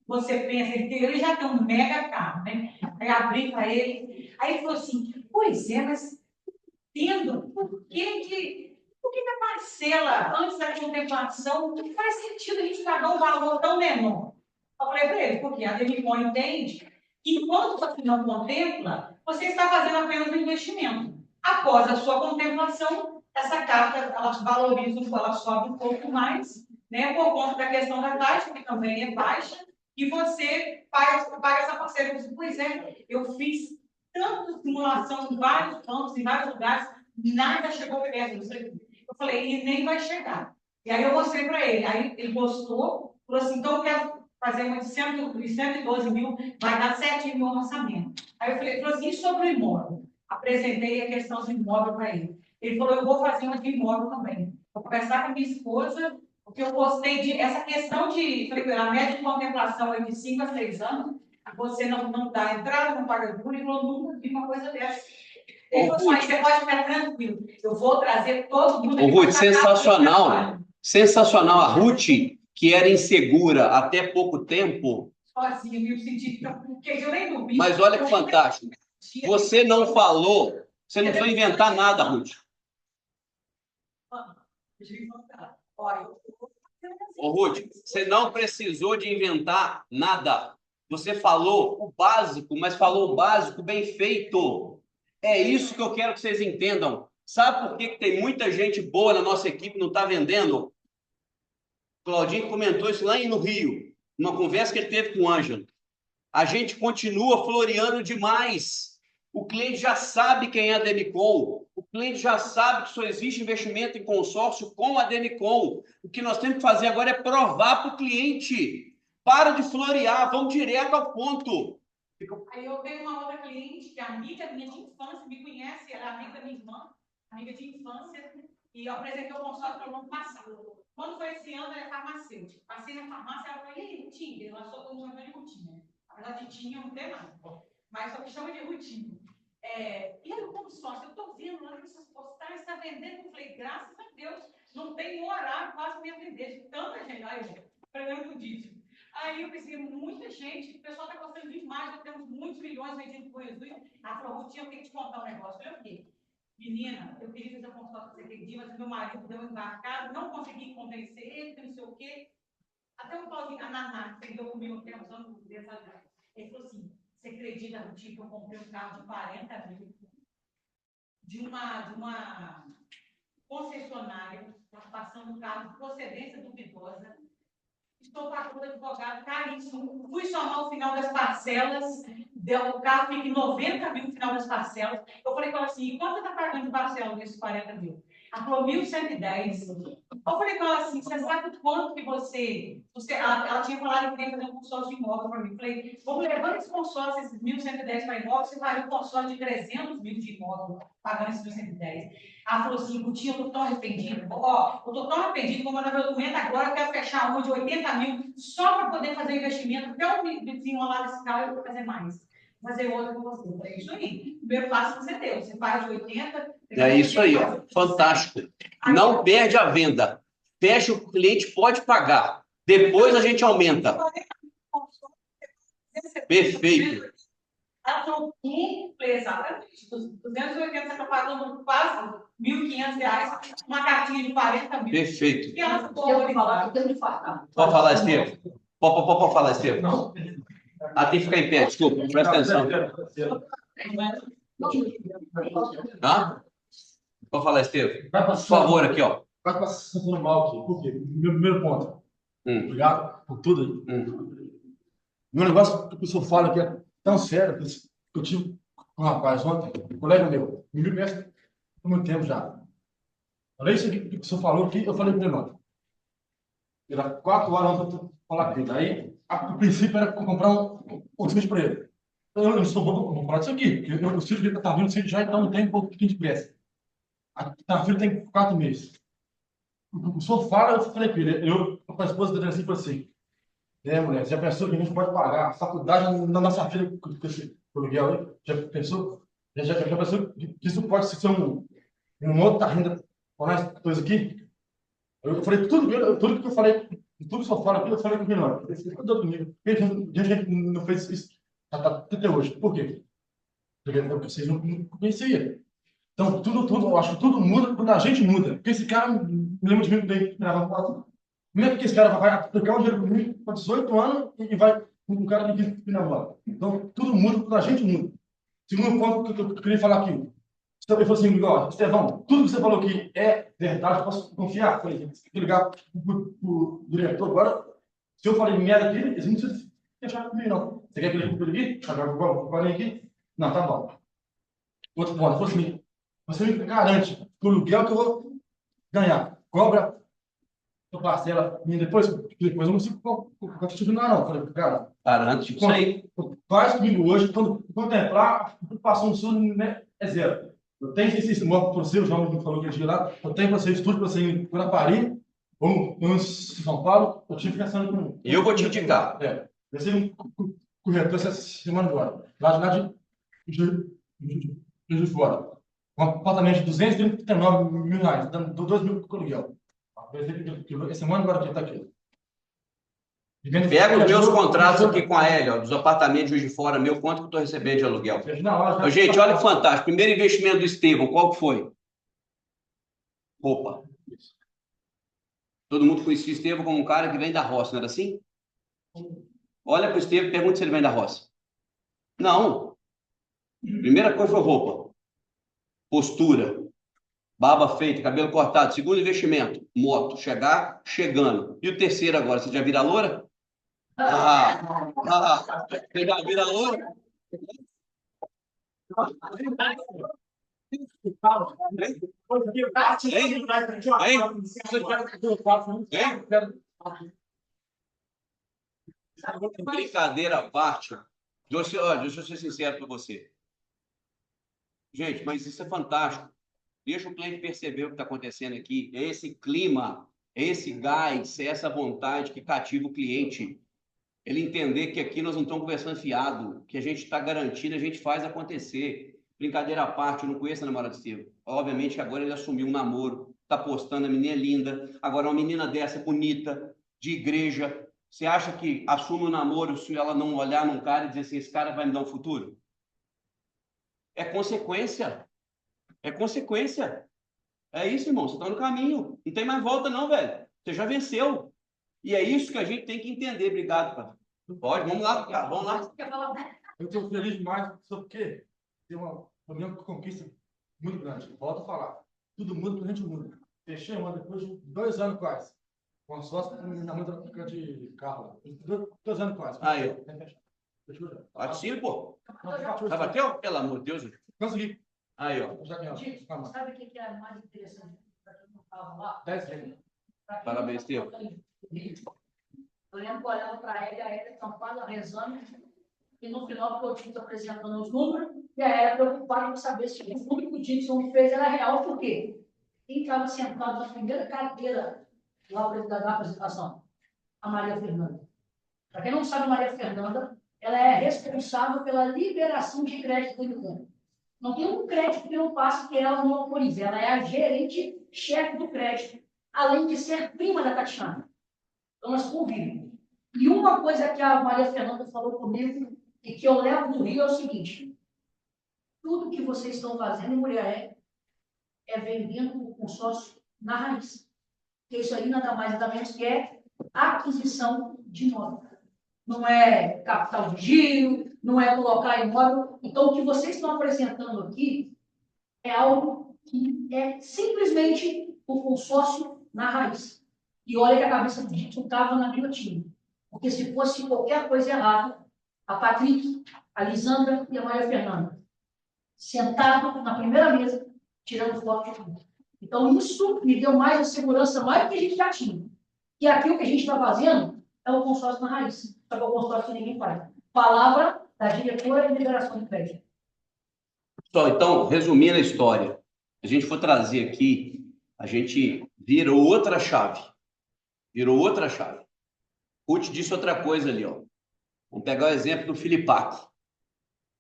você pensa? Ele já tem um mega carro, né? Aí abri para ele, aí ele falou assim, pois é, mas entendo por que a parcela antes da contemplação não faz sentido a gente pagar um valor tão menor. Eu falei para ele, porque a Demicon entende que enquanto você não contempla, você está fazendo apenas um investimento. Após a sua contemplação, essa carta ela valoriza, ela sobe um pouco mais, né, por conta da questão da taxa, que também é baixa, e você paga essa parcela. Eu disse, pois é, eu fiz tanta simulação em vários campos, em vários lugares, nada chegou perto disso aqui. Eu falei, e nem vai chegar. E aí eu mostrei para ele. Aí ele gostou, falou assim, então eu quero fazer uma de 112 mil, vai dar certinho meu orçamento. Aí eu falei, ele falou assim, e sobre o imóvel? Apresentei a questão do imóvel para ele. Ele falou, eu vou fazer uma de imóvel também. Vou conversar com a minha esposa, porque eu gostei de essa questão de, a média de contemplação é de 5 a 6 anos, você não dá entrada, não paga juros, e falou, nunca vi uma coisa dessa. Ele falou assim, você pode ficar tranquilo, eu vou trazer todo mundo. Ô, Ruth, sensacional. Sensacional. A Ruth, que era insegura até pouco tempo. Sozinho, me senti, porque eu nem dormi. Mas olha que fantástico. Você não falou, você não precisou inventar nada, Ruth. Ô, Ruth, você não precisou de inventar nada. Você falou o básico, mas falou o básico bem feito. É isso que eu quero que vocês entendam. Sabe por que tem muita gente boa na nossa equipe que não está vendendo? Claudinho comentou isso lá no Rio, numa conversa que ele teve com o Ângelo. A gente continua floreando demais. O cliente já sabe quem é a Demicon. O cliente já sabe que só existe investimento em consórcio com a Demicon. O que nós temos que fazer agora é provar para o cliente. Para de florear, vamos direto ao ponto. Aí eu tenho uma outra cliente, que é amiga minha de infância, me conhece, ela é amiga da minha irmã, amiga de infância, e eu apresentei o consórcio para o ano passado. Quando foi esse ano, ela é farmacêutica. Passei na farmácia, ela falou, e aí, Rutinha? Ela só como chama de Rutinha. Na verdade, Tinha não tem mais, mas só me chama de Rutinha. E aí, o consórcio, eu estou vendo lá nessas postais, está vendendo. Eu falei, graças a Deus, não tem um horário quase para vender, de tanta gente. Aí, pregando o dízimo. Aí eu pensei, muita gente, o pessoal está gostando demais, já temos muitos milhões vendidos por Jesus. Ela falou, Rutinha, eu tenho que te contar um negócio. Eu falei, o quê? Menina, eu queria fazer consórcio com você aquele dia, mas meu marido deu embarcado, não consegui convencer ele, não sei o quê. Até o Paulinho, a Naná, que vendeu comigo tem uns anos dessa idade. Ele falou assim, você acredita, Rutinha, que eu comprei um carro de 40 mil de uma concessionária, está passando um carro de procedência duvidosa. Estou pagando advogado caríssimo. Fui somar o final das parcelas. O carro fica em 90 mil no final das parcelas. Eu falei com ela assim: quanto você está pagando de parcela nesses 40 mil? Ela falou 1.110. Eu falei com ela assim: você sabe quanto que você ela tinha falado que queria fazer um consórcio de imóvel para mim. Eu falei: vamos levando esse consórcio, esses 1.110 para imóvel, você vai um consórcio de 300 mil de imóvel, pagando esses 1.110. Ela falou assim: Rutinha, eu estou tão arrependido. Eu estou tão arrependido, vou mandar meu documento agora, eu quero fechar um de 80 mil, só para poder fazer investimento. Até eu me desenrolar desse carro, eu vou fazer mais. Fazer outro com você. Eu falei, isso aí. O primeiro passo que você deu. Você faz de 80. É isso aí, ó. Fantástico. Não perde a venda. Fecha, o cliente pode pagar. Depois a gente aumenta. Perfeito. Ela falou, exatamente. 280 você está pagando quase R$ 1.500, uma cartinha de 40 mil. Perfeito. E ela ficou Eu vou falar, eu tenho que falar. Pode falar, Estevam. Pode falar, Estevam. Não, Ah, tem que ficar em pé, desculpa, presta atenção. Tá? Vou falar, Estevam. Por favor, aqui, ó. Vai passando mal aqui. Por quê? Meu primeiro ponto. Obrigado por tudo aí. Meu negócio que o senhor fala que é tão sério que eu tive com um rapaz ontem, um colega meu, me conhece há muito tempo já. Olha isso aqui que o senhor falou aqui, eu falei para ele ontem. Era 4 horas ontem eu falar com ele. Aí, o princípio era comprar um filho para ele. Eu sou bom para comprar isso aqui, porque o filho que está vindo já, então não tem um pouquinho de pressa. A filha tem 4 meses. O senhor fala, eu falei com ele, eu com a esposa dele assim, falei assim, mulher, já pensou que a gente pode pagar a faculdade da nossa filha com esse aluguel aí? Já pensou? Já pensou que isso pode ser um outra renda para nós dois aqui? Eu falei tudo que eu falei, tudo que o senhor fala aqui, eu falei com ele, não. Ele ficou comigo. A gente não fez isso até hoje. Por quê? Porque vocês não conheciam. Então, eu acho que tudo muda quando a gente muda. Porque esse cara, me lembro de mim, bem, como é que esse cara vai aplicar um dinheiro comigo com 18 anos e vai com um cara de 15 namora? Então, tudo muda quando a gente muda. Segundo ponto que eu queria falar aqui. Ele falou assim, ó, Estevão, tudo que você falou aqui é verdade, eu posso confiar? Eu falei, se eu ligar para o diretor agora, se eu falei merda aqui, eles não precisam deixar comigo, não. Você quer que ele ligue para ele aqui? Agora, falei aqui? Não, tá bom. Outro ponto, ele falou assim, você me garante que o aluguel que eu vou ganhar, cobra a parcela minha depois eu não consigo continuar, não. Falei, cara, Garanto isso aí. Faz comigo hoje, quando contemplar, passou um sul, né, é zero. Eu tenho esse imóvel para você, o João me falou que dia lá, eu tenho para você estúdio para você ir para Paris, ou em São Paulo, eu tive pensando com. E eu vou te indicar. Eu sei um corretor essa semana agora, lá de fora. Um apartamento de 239 mil reais, dando 2 mil por aluguel. Essa semana agora que está aqui. Pega os meus contratos aqui com a Hélia, ó, dos apartamentos de Juiz de Fora, meu, quanto que eu estou recebendo de aluguel. Ô, gente, olha que fantástico. Primeiro investimento do Estevão, qual que foi? Roupa. Todo mundo conhecia o Estevão como um cara que vem da roça, não era assim? Olha para o Estevão e pergunta se ele vem da roça. Não. Primeira coisa foi roupa. Postura. Barba feita, cabelo cortado. Segundo investimento, moto. Chegando. E o terceiro agora, você já vira loura? Você já vira loura? Brincadeira à parte. Deixa eu ser sincero para você. Gente, mas isso é fantástico. Deixa o cliente perceber o que está acontecendo aqui. É esse clima, é esse gás, é essa vontade que cativa o cliente. Ele entender que aqui nós não estamos conversando fiado, que a gente está garantindo, a gente faz acontecer. Brincadeira à parte, eu não conheço a namorada do Estevão. Obviamente que agora ele assumiu um namoro, está postando, a menina é linda. Agora, uma menina dessa, bonita, de igreja, você acha que assume o namoro se ela não olhar num cara e dizer assim, esse cara vai me dar um futuro? É consequência. É consequência. É isso, irmão. Você está no caminho. Não tem mais volta, não, velho. Você já venceu. E é isso que a gente tem que entender. Obrigado, cara. Pode, vamos lá, cara. Vamos lá. Eu estou feliz demais, porque tem uma conquista muito grande. Volto a falar. Tudo muda quando a gente muda. Fechei, mano, depois de 2 anos quase. Com a sócia na mãe de carro. 2 anos quase. Aí. Patrocínio, pô. Já bateu? Pelo amor de Deus. Consegui. Aí, ó. Gente, sabe o que é mais interessante para quem não estava lá? 10 vezes. Parabéns, Teu. Eu lembro que eu olhava para a Hélia acampada, rezando, e no final o Coutinho apresentando os números, e a Hélia preocupada em saber se o número que o Dixon fez era real, por quê? Quem estava sentado na primeira cadeira da apresentação? A Maria Fernanda. Para quem não sabe, a Maria Fernanda, ela é responsável pela liberação de crédito do Unicamp. Não tem um crédito que não passe que ela não autorize. Ela é a gerente-chefe do crédito, além de ser prima da Tatiana. Então, nós convivemos. E uma coisa que a Maria Fernanda falou comigo e que eu levo do Rio é o seguinte: tudo que vocês estão fazendo em Mulher é vendendo o consórcio na raiz. Porque isso aí nada mais nada menos que é aquisição de imóvel. não é capital de giro, não é colocar imóvel. Então, o que vocês estão apresentando aqui é algo que é simplesmente o consórcio na raiz. E olha que a cabeça do Dito estava na guilhotina. Porque se fosse qualquer coisa errada, a Patrick, a Lisandra e a Maria Fernanda, sentados na primeira mesa, tirando foto de tudo. Então, isso me deu mais a segurança, mais do que a gente já tinha. Que aqui o que a gente está fazendo é o consórcio na raiz. Só que é o consórcio que ninguém faz. Palavra da diretora de liberação de crédito. Só, então, resumindo a história, se a gente for trazer aqui, a gente virou outra chave. Virou outra chave. Ruth disse outra coisa ali, ó. Vamos pegar o exemplo do Filipac.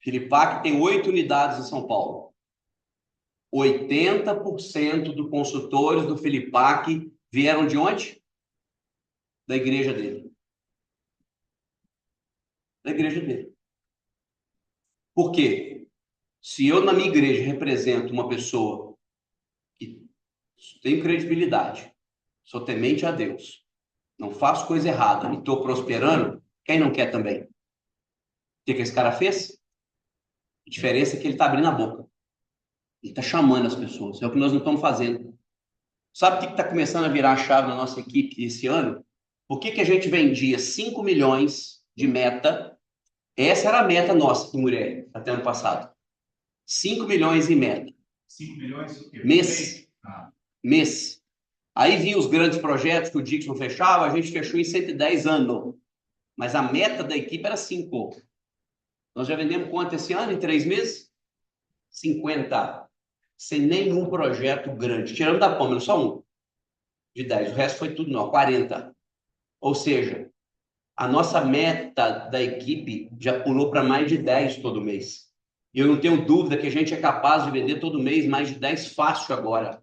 Filipac tem 8 unidades em São Paulo. 80% dos consultores do Filipac vieram de onde? Da igreja dele. Da igreja dele. Por quê? Se eu, na minha igreja, represento uma pessoa que tem credibilidade, sou temente a Deus, não faço coisa errada e estou prosperando, quem não quer também? O que esse cara fez? A diferença é que ele está abrindo a boca. Ele está chamando as pessoas. É o que nós não estamos fazendo. Sabe o que está começando a virar a chave na nossa equipe esse ano? Por que a gente vendia 5 milhões de meta? Essa era a meta nossa em Muriel, até ano passado. 5 milhões em meta. 5 milhões? Mês. Mês. Aí vinha os grandes projetos que o Dixon fechava, a gente fechou em 110 anos. Mas a meta da equipe era 5. Nós já vendemos quanto esse ano, em 3 meses? 50. Sem nenhum projeto grande. Tirando da Pâmela, só um. De 10. O resto foi tudo não, 40. Ou seja, a nossa meta da equipe já pulou para mais de 10 todo mês. E eu não tenho dúvida que a gente é capaz de vender todo mês mais de 10 fácil agora.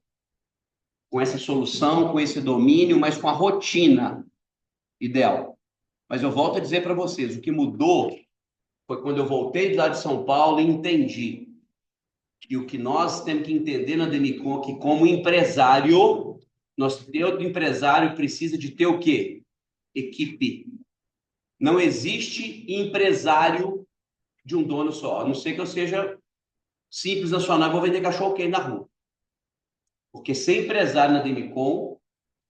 Com essa solução, com esse domínio, mas com a rotina ideal. Mas eu volto a dizer para vocês, o que mudou foi quando eu voltei de lá de São Paulo e entendi que o que nós temos que entender na Demicon, que como empresário, todo empresário precisa de ter o quê? Equipe. Não existe empresário de um dono só, a não ser que eu seja simples nacional e vou vender cachorro quente na rua. Porque ser empresário na Demicon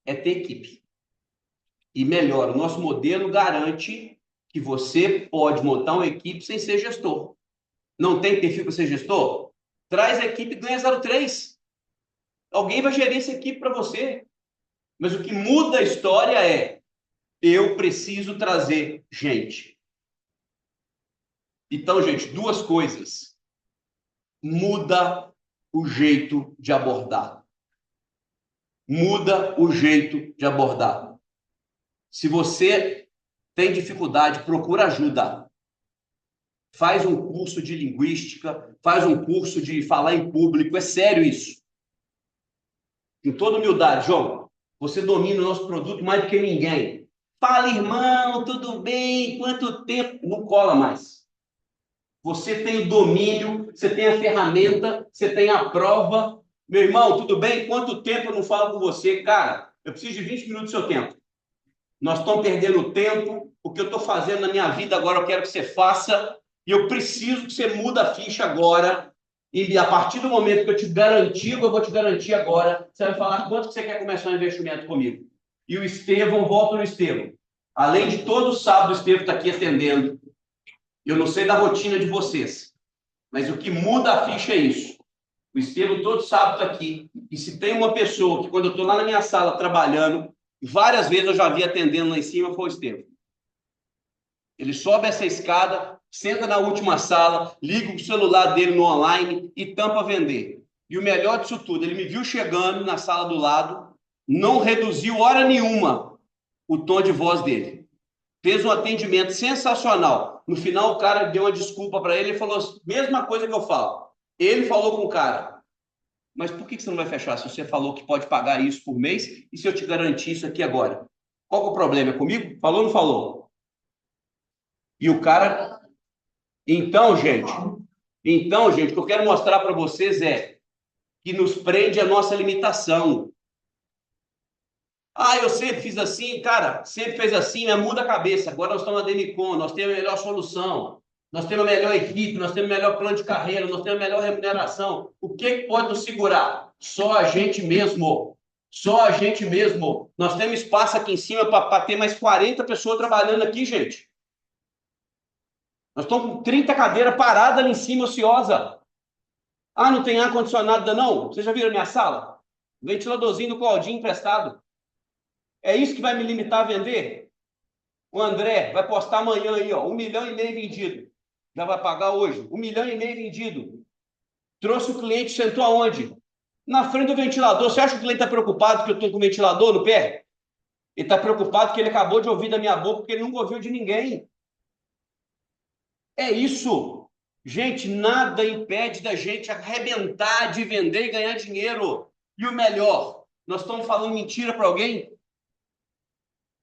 é ter equipe. E melhor, o nosso modelo garante que você pode montar uma equipe sem ser gestor. Não tem perfil para ser gestor? Traz a equipe e ganha 0,3. Alguém vai gerir essa equipe para você. Mas o que muda a história é: eu preciso trazer gente. Então, gente, 2 coisas. Muda o jeito de abordar. Muda o jeito de abordar. Se você tem dificuldade, procura ajuda. Faz um curso de linguística, faz um curso de falar em público. É sério isso. Com toda humildade, João, você domina o nosso produto mais do que ninguém. Fala, irmão, tudo bem? Quanto tempo? Não cola mais. Você tem o domínio, você tem a ferramenta, você tem a prova. Meu irmão, tudo bem? Quanto tempo eu não falo com você? Cara, eu preciso de 20 minutos do seu tempo. Nós estamos perdendo tempo. O que eu estou fazendo na minha vida agora, eu quero que você faça. E eu preciso que você mude a ficha agora. E a partir do momento que eu te garantir, eu vou te garantir agora, você vai falar quanto que você quer começar um investimento comigo. E o Estevão, volta no Estevão. Além de todo sábado, o Estevão está aqui atendendo. Eu não sei da rotina de vocês, mas o que muda a ficha é isso. O Estevão todo sábado está aqui. E se tem uma pessoa que, quando eu estou lá na minha sala trabalhando, várias vezes eu já vi atendendo lá em cima, foi o Estevão. Ele sobe essa escada, senta na última sala, liga o celular dele no online e tampa a vender. E o melhor disso tudo, ele me viu chegando na sala do lado, não reduziu hora nenhuma o tom de voz dele. Fez um atendimento sensacional. No final, o cara deu uma desculpa para ele e falou a mesma coisa que eu falo. Ele falou com o cara: mas por que você não vai fechar se você falou que pode pagar isso por mês e se eu te garantir isso aqui agora? Qual que é o problema? É comigo? Falou ou não falou? E o cara... Então, gente, o que eu quero mostrar para vocês é que nos prende a nossa limitação. Ah, eu sempre fiz assim, cara, sempre fez assim, mas muda a cabeça. Agora nós estamos na Demicon, nós temos a melhor solução, nós temos a melhor equipe, nós temos o melhor plano de carreira, nós temos a melhor remuneração. O que pode nos segurar? Só a gente mesmo. Só a gente mesmo. Nós temos espaço aqui em cima para ter mais 40 pessoas trabalhando aqui, gente. Nós estamos com 30 cadeiras paradas ali em cima, ociosa. Ah, não tem ar-condicionado, não? Vocês já viram a minha sala? Ventiladorzinho do Claudinho emprestado. É isso que vai me limitar a vender? O André vai postar amanhã aí, ó, 1,5 milhão vendido. Já vai pagar hoje. 1,5 milhão vendido. Trouxe o cliente, sentou aonde? Na frente do ventilador. Você acha que o cliente está preocupado que eu estou com o ventilador no pé? Ele está preocupado que ele acabou de ouvir da minha boca, porque ele nunca ouviu de ninguém. É isso. Gente, nada impede da gente arrebentar de vender e ganhar dinheiro. E o melhor, nós estamos falando mentira para alguém?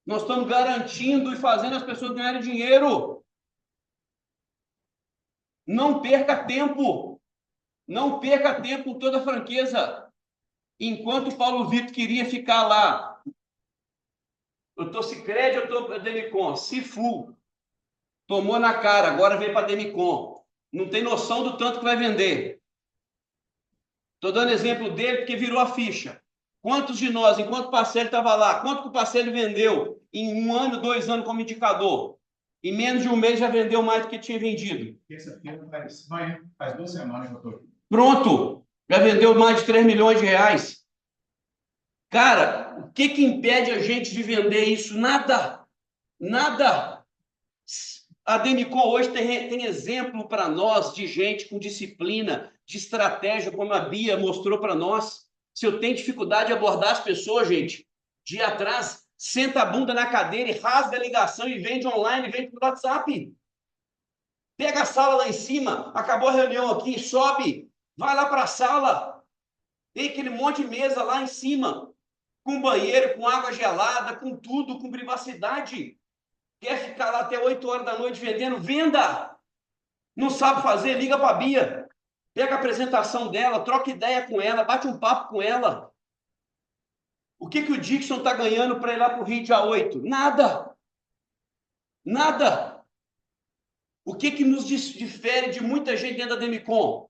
Nós estamos garantindo e fazendo as pessoas ganharem dinheiro. Não perca tempo. Não perca tempo com toda franqueza. Enquanto o Paulo Vitor queria ficar lá, eu estou Sicredi, eu estou Demicon, Cifu. Tomou na cara, agora veio para Demicon. Não tem noção do tanto que vai vender. Estou dando exemplo dele porque virou a ficha. Quantos de nós, enquanto o Parcelli estava lá, quanto que o Parcelli vendeu em 1 ano, 2 anos como indicador? Em menos de um mês já vendeu mais do que tinha vendido. Terça-feira faz 2 semanas que eu estou. Pronto! Já vendeu mais de 3 milhões de reais. Cara, o que impede a gente de vender isso? Nada. Nada. A Demicon hoje tem exemplo para nós de gente com disciplina, de estratégia, como a Bia mostrou para nós. Se eu tenho dificuldade de abordar as pessoas, gente, de ir atrás, senta a bunda na cadeira e rasga a ligação e vende online, vende pelo WhatsApp. Pega a sala lá em cima, acabou a reunião aqui, sobe, vai lá para a sala. Tem aquele monte de mesa lá em cima, com banheiro, com água gelada, com tudo, com privacidade. Quer ficar lá até 8 horas da noite vendendo? Venda! Não sabe fazer? Liga para a Bia. Pega a apresentação dela, troca ideia com ela, bate um papo com ela. O que o Dixon está ganhando para ir lá para o Rio dia 8? Nada. Nada. O que nos difere de muita gente dentro da Demicon?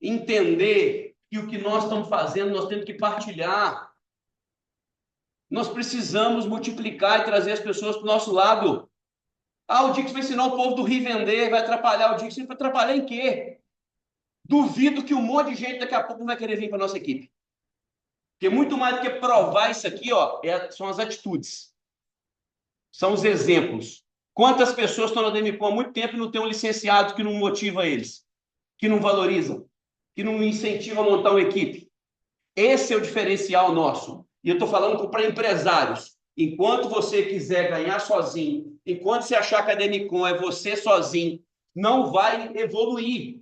Entender que o que nós estamos fazendo, nós temos que partilhar. Nós precisamos multiplicar e trazer as pessoas para o nosso lado. Ah, o Dixon vai ensinar o povo do Rio a vender, vai atrapalhar o Dixon. Vai atrapalhar em quê? Duvido que um monte de gente daqui a pouco vai querer vir para a nossa equipe. Porque muito mais do que provar isso aqui, ó, são as atitudes. São os exemplos. Quantas pessoas estão na Demicon há muito tempo e não tem um licenciado que não motiva eles, que não valorizam, que não incentiva a montar uma equipe? Esse é o diferencial nosso. E eu estou falando para empresários. Enquanto você quiser ganhar sozinho, enquanto você achar que a Demicon é você sozinho, não vai evoluir.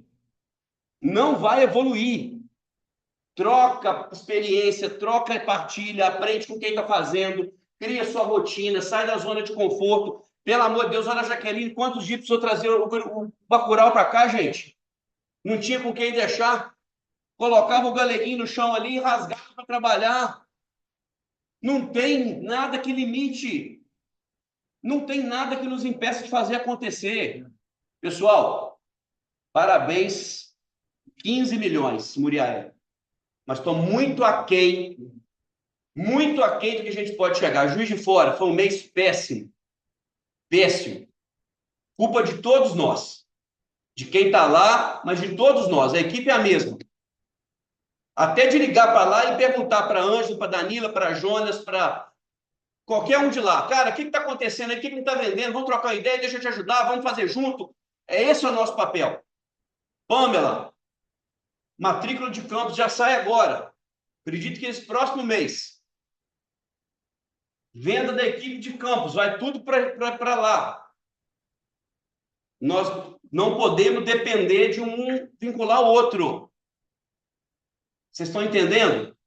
Não vai evoluir. Troca experiência, troca partilha, aprende com quem está fazendo, cria sua rotina, sai da zona de conforto. Pelo amor de Deus, olha a Jaqueline, quantos dias precisou trazer o Bacurau para cá, gente? Não tinha com quem deixar. Colocava o galeguinho no chão ali e rasgava para trabalhar. Não tem nada que limite. Não tem nada que nos impeça de fazer acontecer. Pessoal, parabéns. 15 milhões, Muriaé. Mas estou muito aquém do que a gente pode chegar. Juiz de Fora, foi um mês péssimo. Péssimo. Culpa de todos nós. De quem está lá, mas de todos nós. A equipe é a mesma. Até de ligar para lá e perguntar para a Ângela, para a Danila, para a Jonas, para qualquer um de lá. Cara, o que está acontecendo aí? O que não está vendendo? Vamos trocar uma ideia, deixa eu te ajudar, vamos fazer junto. Esse é o nosso papel. Pamela, matrícula de campus já sai agora. Acredito que esse próximo mês. Venda da equipe de campus, vai tudo para lá. Nós não podemos depender de um vincular o outro. Vocês estão entendendo?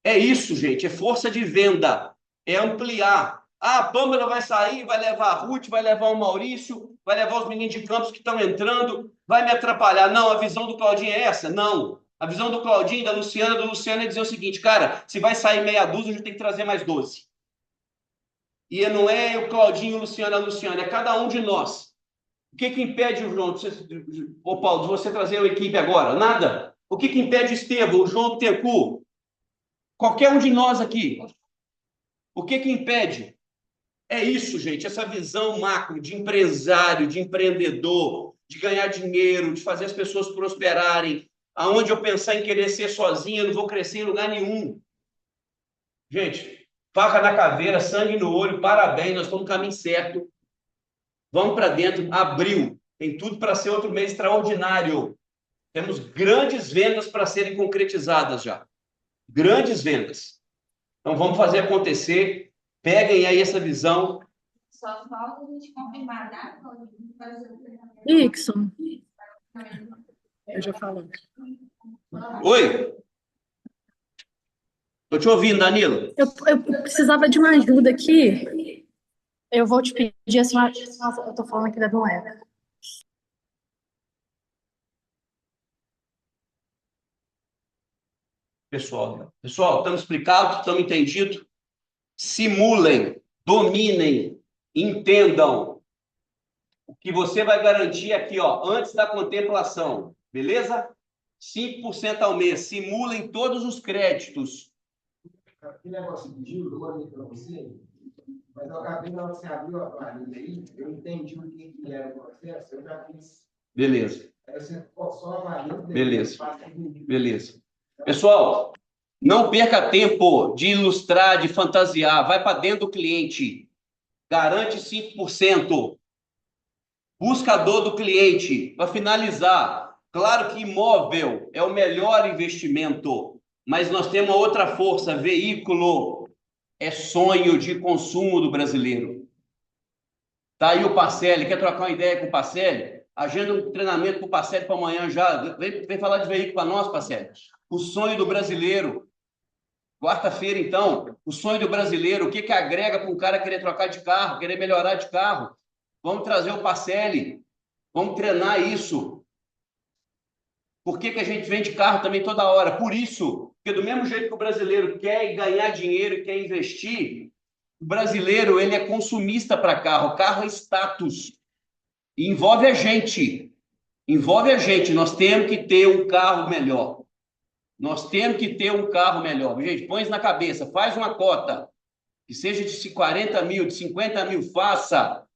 É isso, gente, é força de venda, é ampliar. Ah, a Pâmela vai sair, vai levar a Ruth, vai levar o Maurício, vai levar os meninos de campus que estão entrando, vai me atrapalhar. Não, a visão do Claudinho é essa? Não. A visão do Claudinho, da Luciana, do Luciano é dizer o seguinte, cara, se vai sair meia dúzia, a gente tem que trazer mais 12. E não é o Claudinho, o Luciano, a Luciana, é cada um de nós. O que impede o João, ô Paulo, de você trazer a equipe agora? Nada. O que impede o Estevão, o João Bittencourt? Qualquer um de nós aqui. O que impede? É isso, gente, essa visão macro de empresário, de empreendedor, de ganhar dinheiro, de fazer as pessoas prosperarem. Aonde eu pensar em querer ser sozinho, eu não vou crescer em lugar nenhum. Gente, faca na caveira, sangue no olho, parabéns, nós estamos no caminho certo. Vamos para dentro, abril. Tem tudo para ser outro mês extraordinário. Temos grandes vendas para serem concretizadas já. Grandes vendas. Então vamos fazer acontecer. Peguem aí essa visão. Só falta a gente confirmar a data. Ixon. Eu já falei. Oi? Estou te ouvindo, Danilo. Eu precisava de uma ajuda aqui. Eu vou te pedir assim, nossa, eu tô falando aqui da Noé. Pessoal, estamos explicados, estamos entendidos? Simulem, dominem, entendam. O que você vai garantir aqui, ó, antes da contemplação, beleza? 5% ao mês, simulem todos os créditos. Que negócio de giro, eu mandei para você, mas eu acabei, na hora que você abriu a planilha aí, eu entendi o que era o processo, eu já fiz. Beleza. Aí você só avalia. Beleza. Beleza. Pessoal, não perca tempo de ilustrar, de fantasiar. Vai para dentro do cliente. Garante 5%. Buscador do cliente. Para finalizar, claro que imóvel é o melhor investimento, mas nós temos outra força, veículo. É sonho de consumo do brasileiro. Tá aí o Parcelli. Quer trocar uma ideia com o Parcelli? Agenda um treinamento para o Parcelli para amanhã já. Vem falar de veículo para nós, Parcelli. O sonho do brasileiro. Quarta-feira, então, o sonho do brasileiro. O que agrega para um cara querer trocar de carro, querer melhorar de carro? Vamos trazer o Parcelli. Vamos treinar isso. Por que a gente vende carro também toda hora? Por isso. Porque do mesmo jeito que o brasileiro quer ganhar dinheiro e quer investir, o brasileiro ele é consumista para carro. O carro é status. E envolve a gente. Envolve a gente. Nós temos que ter um carro melhor. Nós temos que ter um carro melhor. Gente, põe isso na cabeça. Faz uma cota. Que seja de 40 mil, de 50 mil. Faça.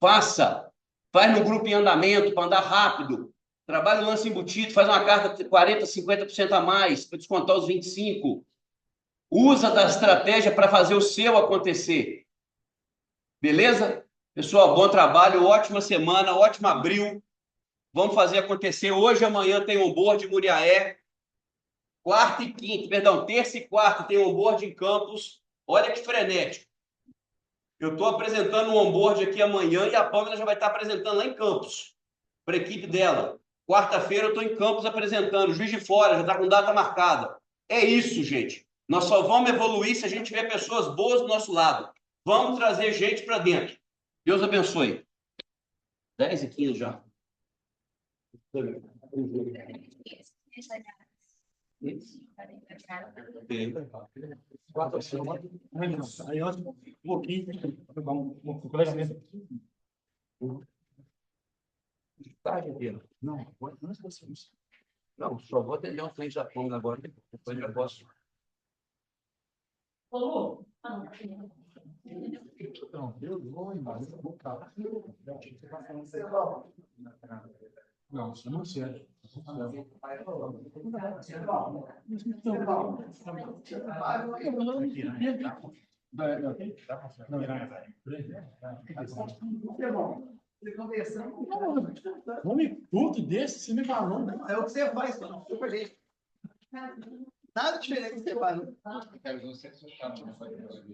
Faça. Faz no grupo em andamento para andar rápido. Trabalha o lance embutido. Faz uma carta de 40%, 50% a mais para descontar os 25%. Usa da estratégia para fazer o seu acontecer. Beleza? Pessoal, bom trabalho. Ótima semana. Ótimo abril. Vamos fazer acontecer. Hoje e amanhã tem onboard em Muriaé. Terça e quarta tem onboard em Campos. Olha que frenético. Eu estou apresentando um onboard aqui amanhã e a Pâmela já vai estar apresentando lá em Campos, para a equipe dela. Quarta-feira eu estou em Campos apresentando. Juiz de Fora, já está com data marcada. É isso, gente. Nós só vamos evoluir se a gente tiver pessoas boas do nosso lado. Vamos trazer gente para dentro. Deus abençoe. 10h15 já. Aí antes, um pouquinho, um colega mesmo. Não, só vou atender um cliente da Pâmela agora. Depois já posso. Ô, Não, eu vou embora. Eu vou para não, isso não é sério. Homem puto desse, você me falou. É o que você faz, super gente. Nada diferente do que você faz.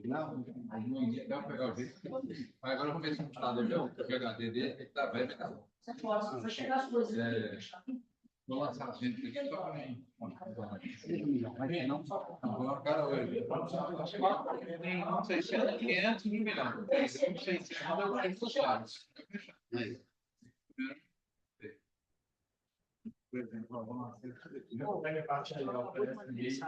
Não, não pegar o jeito. Mas agora vamos ver se o computador meu, o HD dele, ele está velho, tá bom. você pode, vai chegar as coisas. Vou lançar a gente aqui só para mim. Agora o cara hoje. Tem 600, 500, 1 milhão. 600, agora é funcionários. Por exemplo, vamos lá. Pega a parte aí, oferece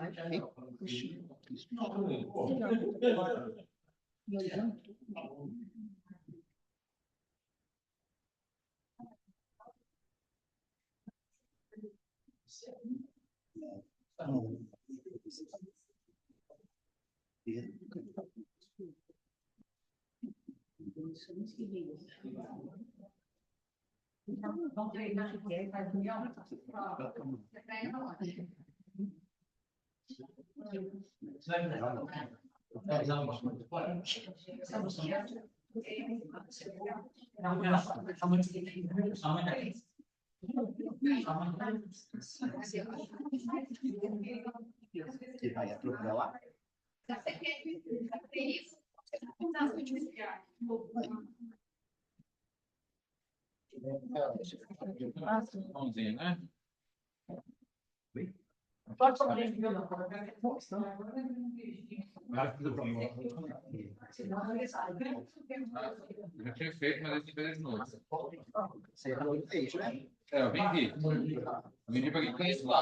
Vamos treinar aqui, aí vai reunião. Que vai atropelar. Mãozinha, né? Pode falar de mim, não. Já tinha feito, mas ele fez de novo. Você falou de peixe, né? É, eu vendi. Vendi para quem conhece lá.